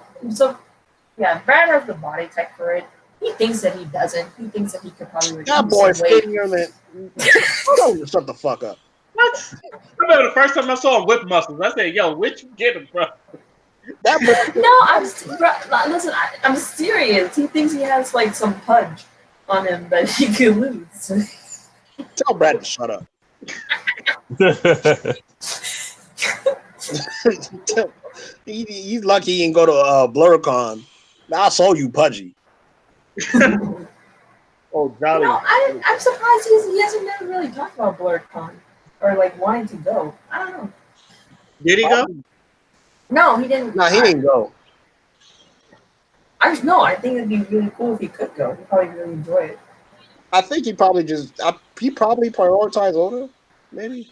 yeah, Brad has the body type for it. He thinks that he doesn't. He thinks that he could probably like that lose boy some weight. skinnier than. Don't shut the fuck up. What? I remember the first time I saw him whip muscles. I said, "Yo, where'd you get him from?" That boy, No, listen. I'm serious. He thinks he has like some punch on him that he could lose. tell Brad to shut up. He's lucky he didn't go to BlurCon. I saw you pudgy. Oh, Jolly. I'm surprised he hasn't never really talked about BlurCon or like wanting to go. I don't know. Did he go? No, he didn't. No, he didn't go. I think it'd be really cool if he could go. He'd probably really enjoy it. I think he probably prioritized Oda, maybe.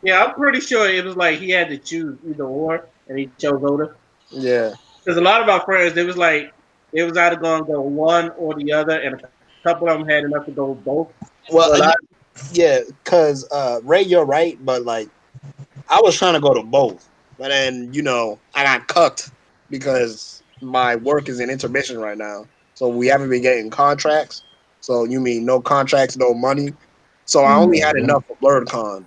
Yeah, I'm pretty sure it was like he had to choose either or, and he chose Oda. Yeah. Because a lot of our friends, it was like it was either going to go one or the other, and a couple of them had enough to go with both. So a Well, lot, yeah, because Ray, you're right, but like I was trying to go to both, but then I got cucked because my work is in intermission right now, so we haven't been getting contracts. So you mean no contracts, no money? So I only had Mhm. enough for BlurredCon.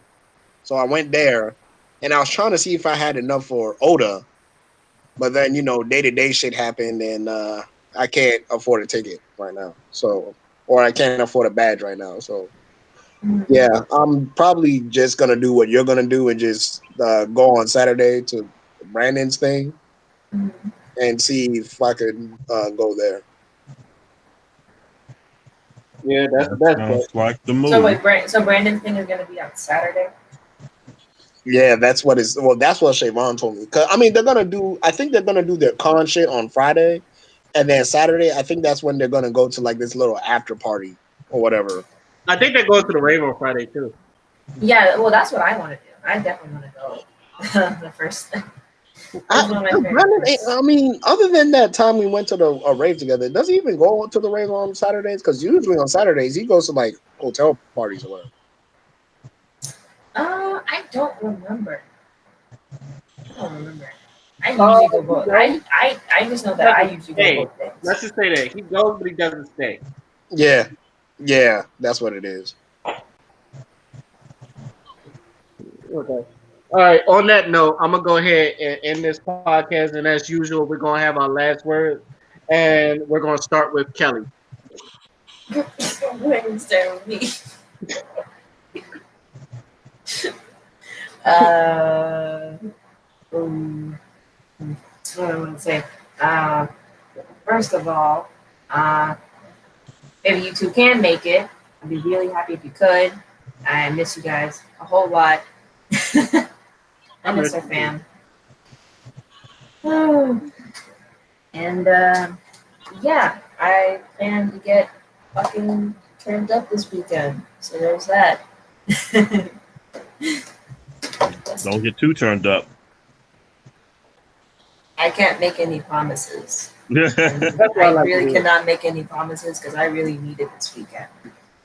So I went there, and I was trying to see if I had enough for Oda, but then day to day shit happened, and I can't afford a ticket right now. So, or I can't afford a badge right now. So Mhm. yeah, I'm probably just gonna do what you're gonna do and just go on Saturday to Brandon's thing Mhm. and see if I could go there. yeah, that's the That best bet. sounds like the So move. wait, so Brandon's thing is gonna be on Saturday. Yeah, that's what is. Well, that's what Shavon told me. 'Cause, I mean, they're gonna do. I think they're gonna do their con shit on Friday, and then Saturday. I think that's when they're gonna go to like this little after party or whatever. I think that goes to the rave on Friday too. Yeah, well, that's what I want to do. I definitely want to go. The first thing. That's one of my favorite Brandon, things. I mean, other than that time we went to the rave together, does he even go to the rave on Saturdays? Because usually on Saturdays he goes to like hotel parties or whatever. I don't remember. I don't remember. I Uh, usually go he both. goes, I just know he that I doesn't usually go stay. both days. Let's just say that he goes, but he doesn't stay. Yeah, yeah, that's what it is. Okay. All right. On that note, I'm gonna go ahead and end this podcast, and as usual, we're gonna have our last word, and we're gonna start with Kelly. Wednesday with me. Uh, um, what do I want to say? Uh, First of all, uh, if you two can make it, I'd be really happy if you could. I miss you guys a whole lot. I I'm miss ready. our fam. And yeah, I plan to get fucking turned up this weekend. So there's that. Don't get too turned up. I can't make any promises. And That's what I I like to really hear. cannot make any promises because I really need it this weekend.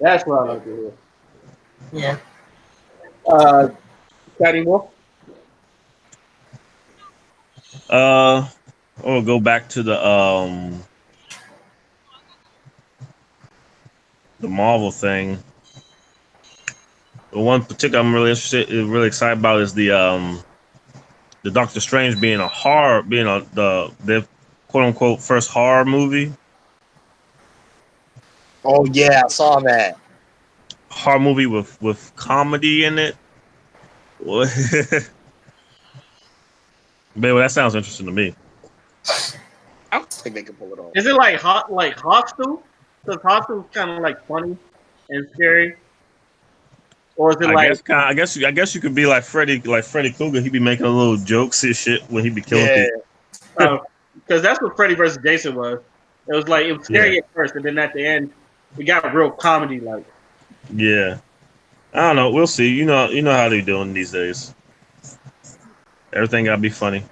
That's what I like to Yeah. hear. Patty Wolf. We'll go back to the Marvel thing. The one particular I'm really excited about is the Doctor Strange being the quote unquote first horror movie. Oh yeah, I saw that. Horror movie with comedy in it. Man, well, that sounds interesting to me. I don't think they can pull it off. Is it like Hostel? Because Hostel's kind of like funny and scary, or is it like? I guess you could be like Freddy Krueger. He'd be making a little jokes and shit when he'd be killing Yeah, people. Because that's what Freddy versus Jason was. It was like it was Yeah, scary at first, and then at the end, it got real comedy like. yeah. I don't know. We'll see. You know how they doing these days. Everything gotta be funny.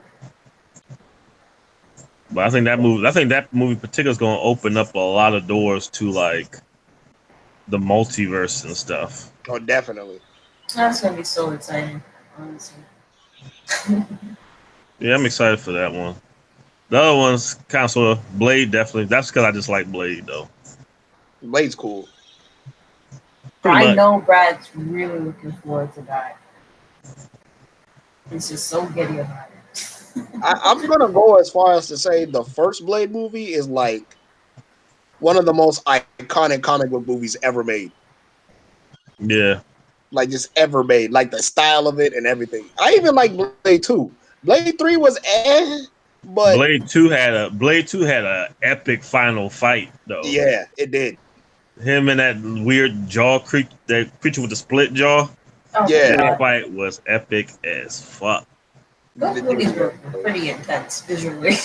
But I think that movie in particular is going to open up a lot of doors to like the multiverse and stuff. oh definitely. That's gonna be so exciting, honestly. Yeah, I'm excited for that one. The other one's kind of sort of Blade, definitely. That's because I just like Blade, though. Blade's cool. Pretty I much. know Brad's really looking forward to that. He's just so giddy about it. I'm gonna go as far as to say the first Blade movie is like one of the most iconic comic book movies ever made. Yeah. Like just ever made. Like the style of it and everything. I even like Blade 2. Blade 3 was but Blade 2 had a epic final fight, though. yeah, it did. Him and that weird that creature with the split jaw. Oh my Yeah. That god. fight was epic as fuck. Those movies were pretty intense visually.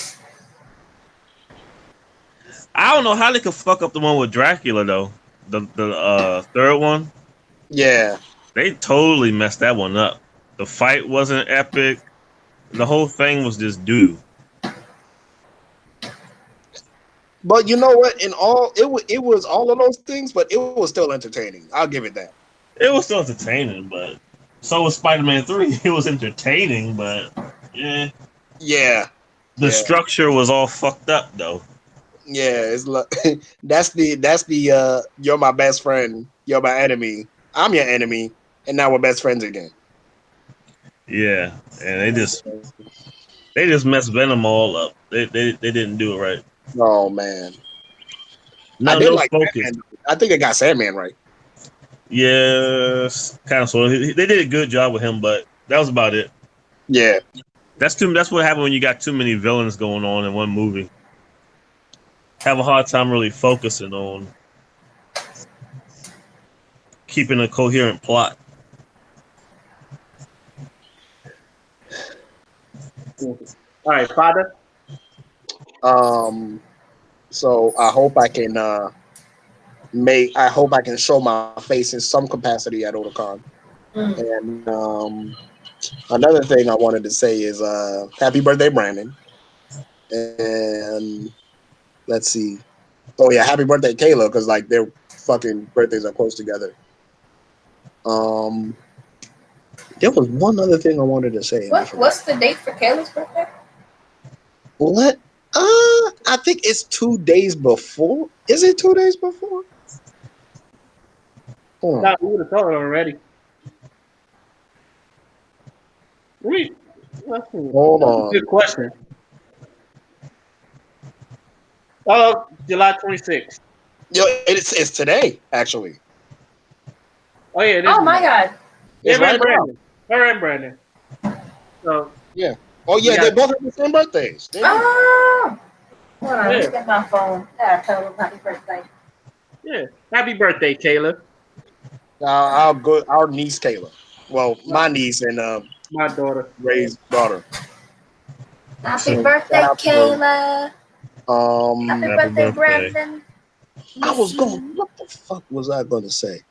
I don't know how they could fuck up the one with Dracula though. the third one, Yeah. they totally messed that one up. The fight wasn't epic. The whole thing was just doo. But you know what? In all, it was all of those things, but it was still entertaining. I'll give it that. It was still entertaining, but so was Spider-Man 3. It was entertaining, but yeah. Yeah. The structure was all fucked up though. Yeah, it's like that's the you're my best friend, you're my enemy, I'm your enemy, and now we're best friends again. Yeah, and they just messed Venom all up. They didn't do it right. Oh man, I No, did no like focus. Sandman. I think they got Sandman right. Yes, kind of. So they did a good job with him, but that was about it. Yeah, That's what happened when you got too many villains going on in one movie. Have a hard time really focusing on keeping a coherent plot. All right, Father. So I hope I can I hope I can show my face in some capacity at Otakon. And another thing I wanted to say is happy birthday, Brandon. And let's see. Oh yeah, happy birthday, Kayla, because like their fucking birthdays are close together. Um, there was one other thing I wanted to say. What's the date for Kayla's birthday? What? I think it's 2 days before. Is it 2 days before? No, we would have thought it already. Wait, Hold on. good question. Oh, July 26th. Yo, it's today actually. Oh yeah, it is. Oh my God. Yeah, It's right now. Brandon. All right, Brandon. So Yeah. Oh yeah, they both have the same birthdays. Oh. Hold on, Yeah. let's get my phone. I tell them happy birthday. yeah, happy birthday, Kayla. Our niece Kayla. Well, my niece and My daughter. Ray's daughter. Happy So, birthday, shout out to Kayla. them. Happy Happy birthday, birthday. Brandon. I was going. What the fuck was I going to say,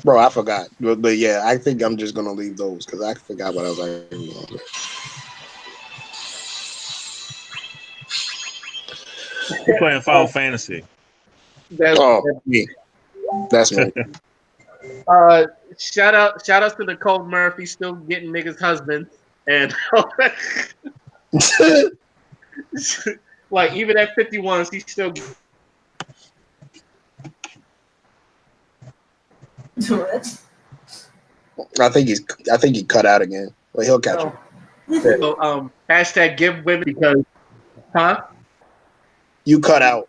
bro? I forgot. But yeah, I think I'm just gonna leave those because I forgot what I was going to say. You're playing Final Fantasy. That's me. That's me. shout out to Nicole Murphy still getting niggas husbands and like even at 51 she's still I think he cut out again. But he'll catch it. so, hashtag give women because You cut out.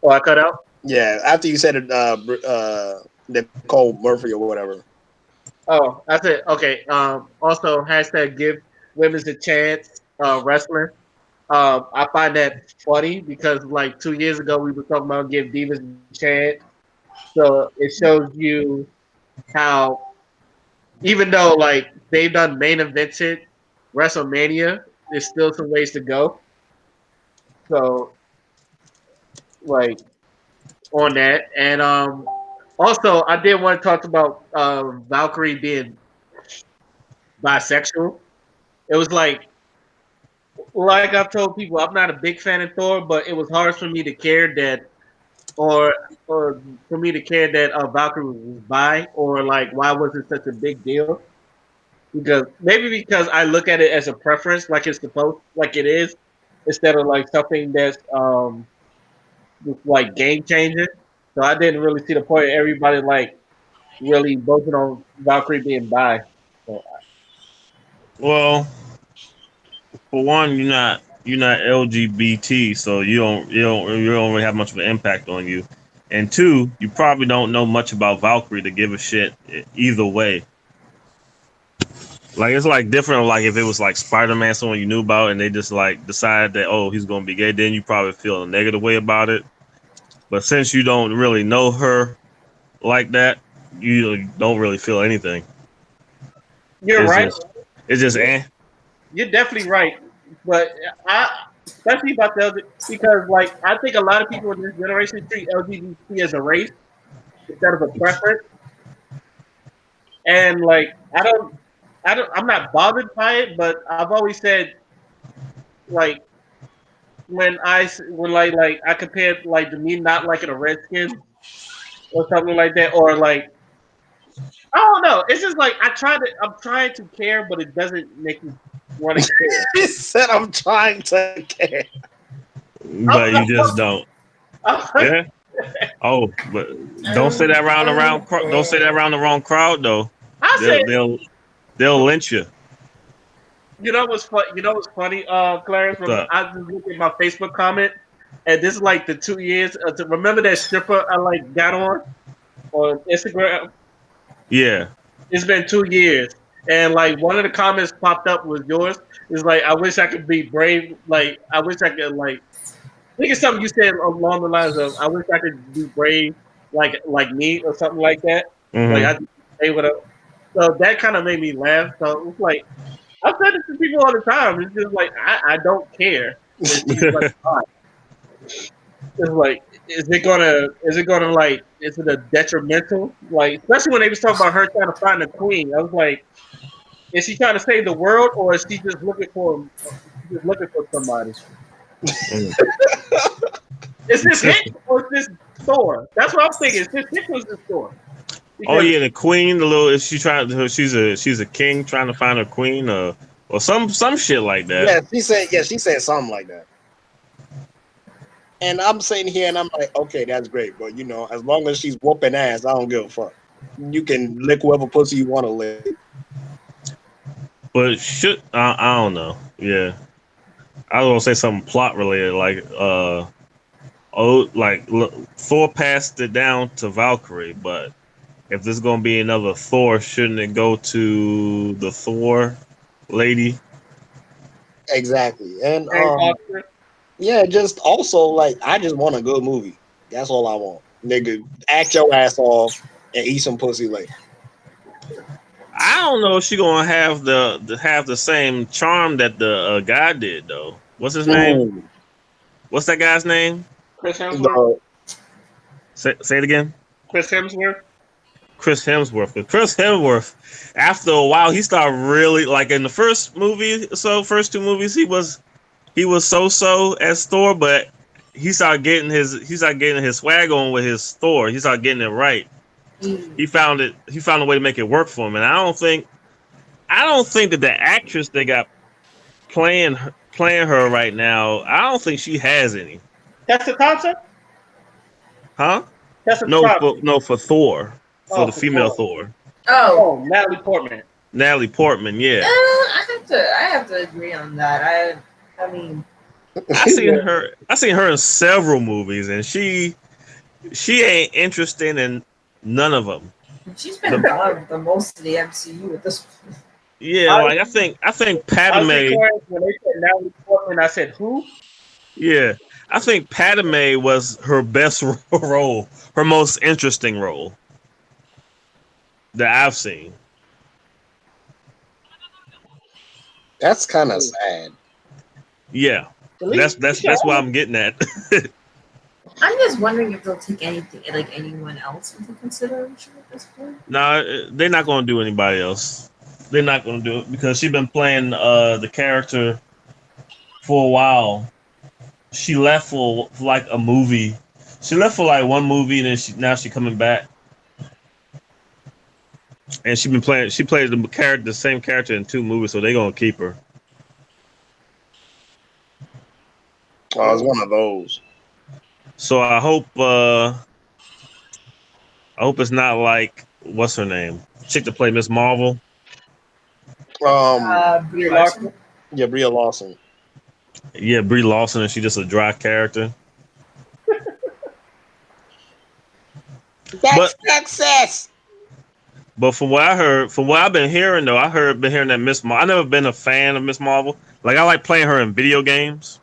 Oh, I cut out? Yeah, after you said it, Nicole Murphy or whatever. Oh, that's it. Okay. Also hashtag give women's a chance wrestling. I find that funny because like 2 years ago we were talking about give divas a chance. So it shows you how even though like they've done main evented WrestleMania, there's still some ways to go. So like on that. And also I did want to talk about Valkyrie being bisexual. It was like I've told people, I'm not a big fan of Thor, but it was hard for me to care that, or for me to care that Valkyrie was bi, or like why was it such a big deal? Because I look at it as a preference, like it's supposed, like it is, instead of like something that's like game changing. So I didn't really see the point of everybody like really voting on Valkyrie being bi. So, Well, for one, you're not LGBT, so you don't really have much of an impact on you. And two, you probably don't know much about Valkyrie to give a shit either way. Like it's like different. Like if it was like Spider-Man, someone you knew about, and they just like decided that he's gonna be gay, then you probably feel a negative way about it. But since you don't really know her like that, you don't really feel anything. you're right. It's just eh. You're definitely right, but especially about the because like I think a lot of people in this generation treat LGBT as a race instead of a preference, and like I'm not bothered by it, but I've always said like when like I compared like to me not liking a redskin or something like that, or like I don't know. It's just like I'm trying to care, but it doesn't make me want to care. He said, "I'm trying to care." but you just don't. I'm, Yeah. Oh, but don't say that around don't say that around the wrong crowd though. I They'll say, they'll they'll lynch you. you know what's fun? You know what's funny, Clarence? So, I just looked at my Facebook comment, and this is like the 2 years. Remember that stripper I like got on Instagram? yeah. It's been 2 years, and like one of the comments popped up was yours. It's like I wish I could be brave. Like I wish I could like. I think it's something you said along the lines of I wish I could be brave like me or something like that. Like I Hmm. just say whatever. So that kind of made me laugh. So it's like I've said this to people all the time. It's just like I don't care. And she's like, fine. It's like is it gonna like is it a detrimental? Like especially when they was talking about her trying to find a queen. I was like, is she trying to save the world or is she just looking for somebody? Is this hit or is this Thor? That's what I'm thinking. Is this hit or is this Thor? Oh Because yeah, the queen. The little is she trying? She's a king trying to find her queen, or some shit like that. Yeah, she said. Yeah, she said something like that. And I'm sitting here and I'm like, okay, that's great, but as long as she's whooping ass, I don't give a fuck. You can lick whoever pussy you want to lick. But should I don't know. Yeah, I was gonna say something plot related, like Thor passed it down to Valkyrie, but if there's gonna be another Thor, shouldn't it go to the Thor lady? Exactly. And Frank Oxford, yeah, just also like I just want a good movie. That's all I want. Nigga, act your ass off and eat some pussy later. I don't know if she gonna have the same charm that the guy did though. What's his name? Mm. What's that guy's name? Chris Hemsworth, The, Say it again. Chris Hemsworth. Chris Hemsworth. But Chris Hemsworth, after a while, he started really like in the first movie. So first two movies, he was so as Thor, but he started getting his swag on with his Thor. He started getting it right. He found it. He found a way to make it work for him. And I don't think that the actress they got playing her right now, I don't think she has any. Tessa Thompson. Huh? Tessa No, Thompson. for Thor, for Oh, the for female Thor. Thor, Oh, Oh, Natalie Portman. Natalie Portman. Yeah, I have to agree on that. I mean, I seen her. I seen her in several movies, and she ain't interesting in none of them. she's been gone the most of the MCU at this point. Yeah, I, like I think honestly, Padme. Clarence, when they said Natalie Portman, I said who? Yeah, I think Padme was her best role, her most interesting role that I've seen. that's kind of sad. Yeah, At least that's what I'm getting at. I'm just wondering if they'll take anyone else into consideration at this point. Nah, they're not gonna do anybody else. They're not gonna do it because she's been playing the character for a while. She left for like a movie. She left for like one movie, and then now she coming back. And she been playing. She played the same character in two movies, so they gonna keep her. Oh, it's one of those. So I hope it's not like what's her name, chick to play Miss Marvel. Brie Larson. Yeah, Brie Larson. Yeah, Brie Larson, and she just a dry character. That's success. But from what I heard, from what I've been hearing though, been hearing that Miss Marvel. I never been a fan of Miss Marvel. Like I like playing her in video games.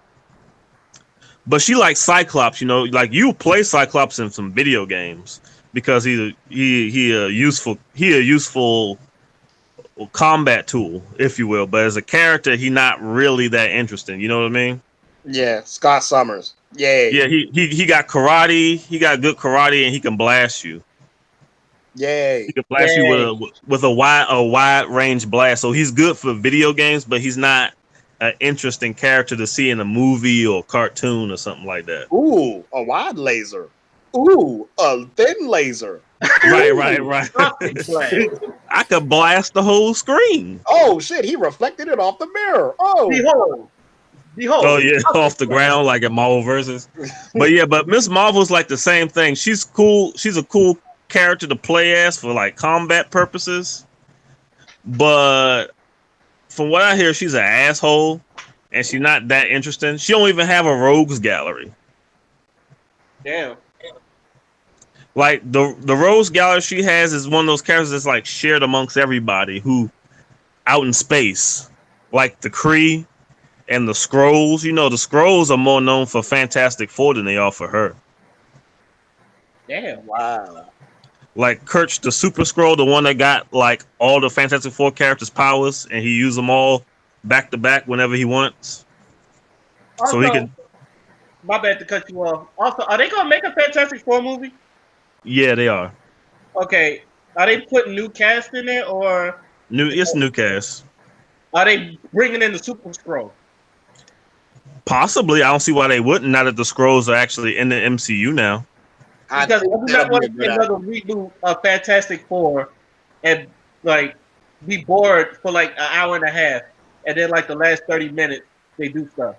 But she likes Cyclops, like you play Cyclops in some video games because he a useful combat tool, if you will. But as a character, he not really that interesting. You know what I mean? Yeah, Scott Summers. Yay. Yeah, he got karate. He got good karate, and he can blast you. He Yay. can blast you Yay. with a wide range blast. So he's good for video games, but he's not an interesting character to see in a movie or cartoon or something like that. Ooh, a wide laser. Ooh, a thin laser. Right, Ooh. right. Optic blast. I could blast the whole screen. Oh shit, he reflected it off the mirror. Oh. Behold. Oh Behold. yeah, off the ground like in Marvel versus. But Miss Marvel's like the same thing. She's cool. She's a cool character to play as for like combat purposes. But from what I hear, she's an asshole, and she's not that interesting. She don't even have a rogues gallery. Damn. Like the rogues gallery she has is one of those characters that's like shared amongst everybody who out in space, like the Kree and the Scrolls. You know, the Scrolls are more known for Fantastic Four than they are for her. Damn. Wow. Like Kirch, the Super Scroll, the one that got like all the Fantastic Four characters' powers, and he used them all back to back whenever he wants. Also, So he can, my bad to cut you off. Also, are they gonna make a Fantastic Four movie? yeah, they are Okay. Are they putting new cast in there, or new. It's new cast. are they bringing in the Super Scroll? Possibly, I don't see why they wouldn't. Now that the Scrolls are actually in the MCU now. I Because I think do that'll not want be a to good see another reboot of Fantastic Four and like be bored for like an hour and a half, and then like the last 30 minutes they do stuff.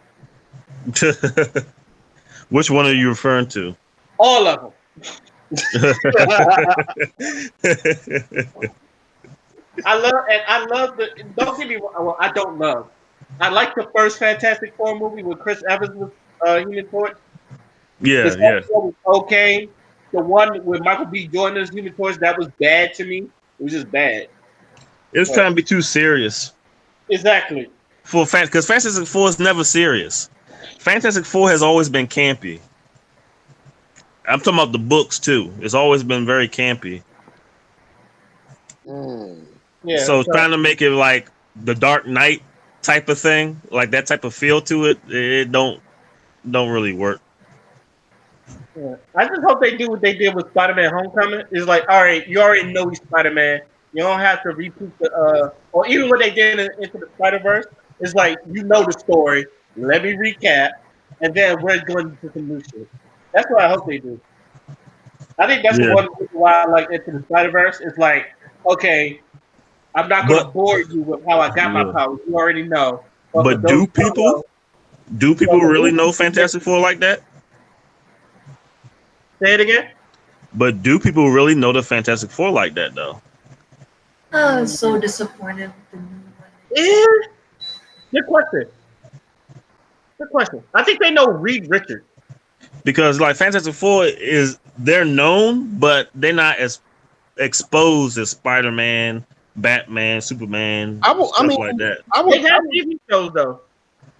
Which one are you referring to? All of them. I love the. Don't get me wrong. Well, I don't love. I like the first Fantastic Four movie with Chris Evans was Human Torch. The Yeah, second one was okay. The one with Michael B. Jordan as Human Torch, that was bad to me. It was just bad. it's trying to be too serious Exactly. for because Fantastic Four is never serious. Fantastic Four has always been campy. I'm talking about the books too. It's always been very campy. Yeah. So trying to make it like the Dark Knight type of thing, like that type of feel to it, it don't really work. Yeah. I just hope they do what they did with Spider-Man: Homecoming. It's like, all right, you already know he's Spider-Man. You don't have to repeat the or even what they did Into the Spider-Verse. It's like you know the story. Let me recap, and then we're going into some new shit. That's what I hope they do. I think that's Yeah. one reason why I like Into the Spider-Verse. It's like, okay, I'm not going to But- bore you with how I got my Yeah. powers. You already know. But for do those who don't people So- really know Fantastic Four like that? say it again. But do people really know the Fantastic Four like that though? I was so disappointed with the new one. Yeah. Good question. Good question. I think they know Reed Richards. Because like Fantastic Four they're known, but they're not as exposed as Spider-Man, Batman, Superman, I stuff mean, like that. They have TV shows though.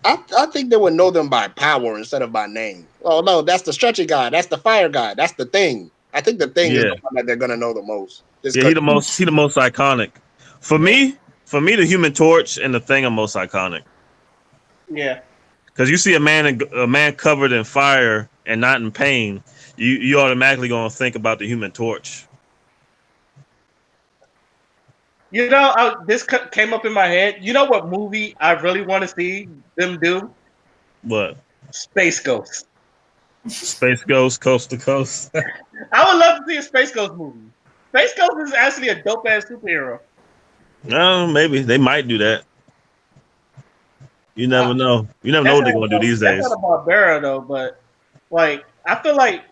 I think they would know them by power instead of by name. Oh no, that's the stretchy guy. That's the fire guy. That's the thing. I think the thing is Yeah. the one that they're gonna know the most. Just Yeah, 'cause- he the most iconic. For me, the Human Torch and the Thing are most iconic. Yeah. Because you see a man covered in fire and not in pain, you automatically gonna think about the Human Torch. You know, came up in my head. You know what movie I really want to see them do? What? Space Ghost. Space Ghost, Coast to Coast. I would love to see a Space Ghost movie. Space Ghost is actually a dope ass superhero. No, maybe they might do that. You never know. You never know what they're gonna do these days. That's not a Barbera though, but like I feel like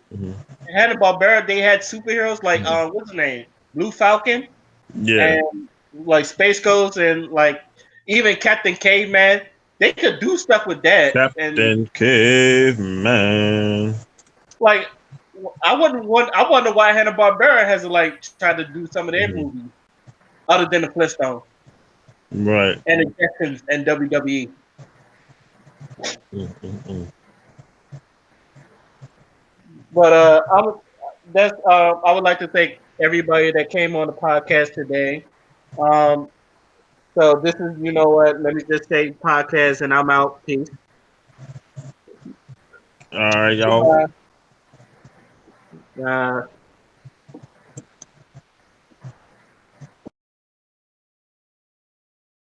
Hanna Barbera they had superheroes like what's his name? Blue Falcon. Yeah. And like Space Ghost and like even Captain Caveman. They could do stuff with that. Captain Caveman. Like I wonder why Hanna Barbera has like tried to do some of their movies other than the Flintstones. Right. And the Jetsons and WWE. But I would like to thank everybody that came on the podcast today. So this is, you know what, let me just say podcast and I'm out. Peace. All right, y'all. Uh,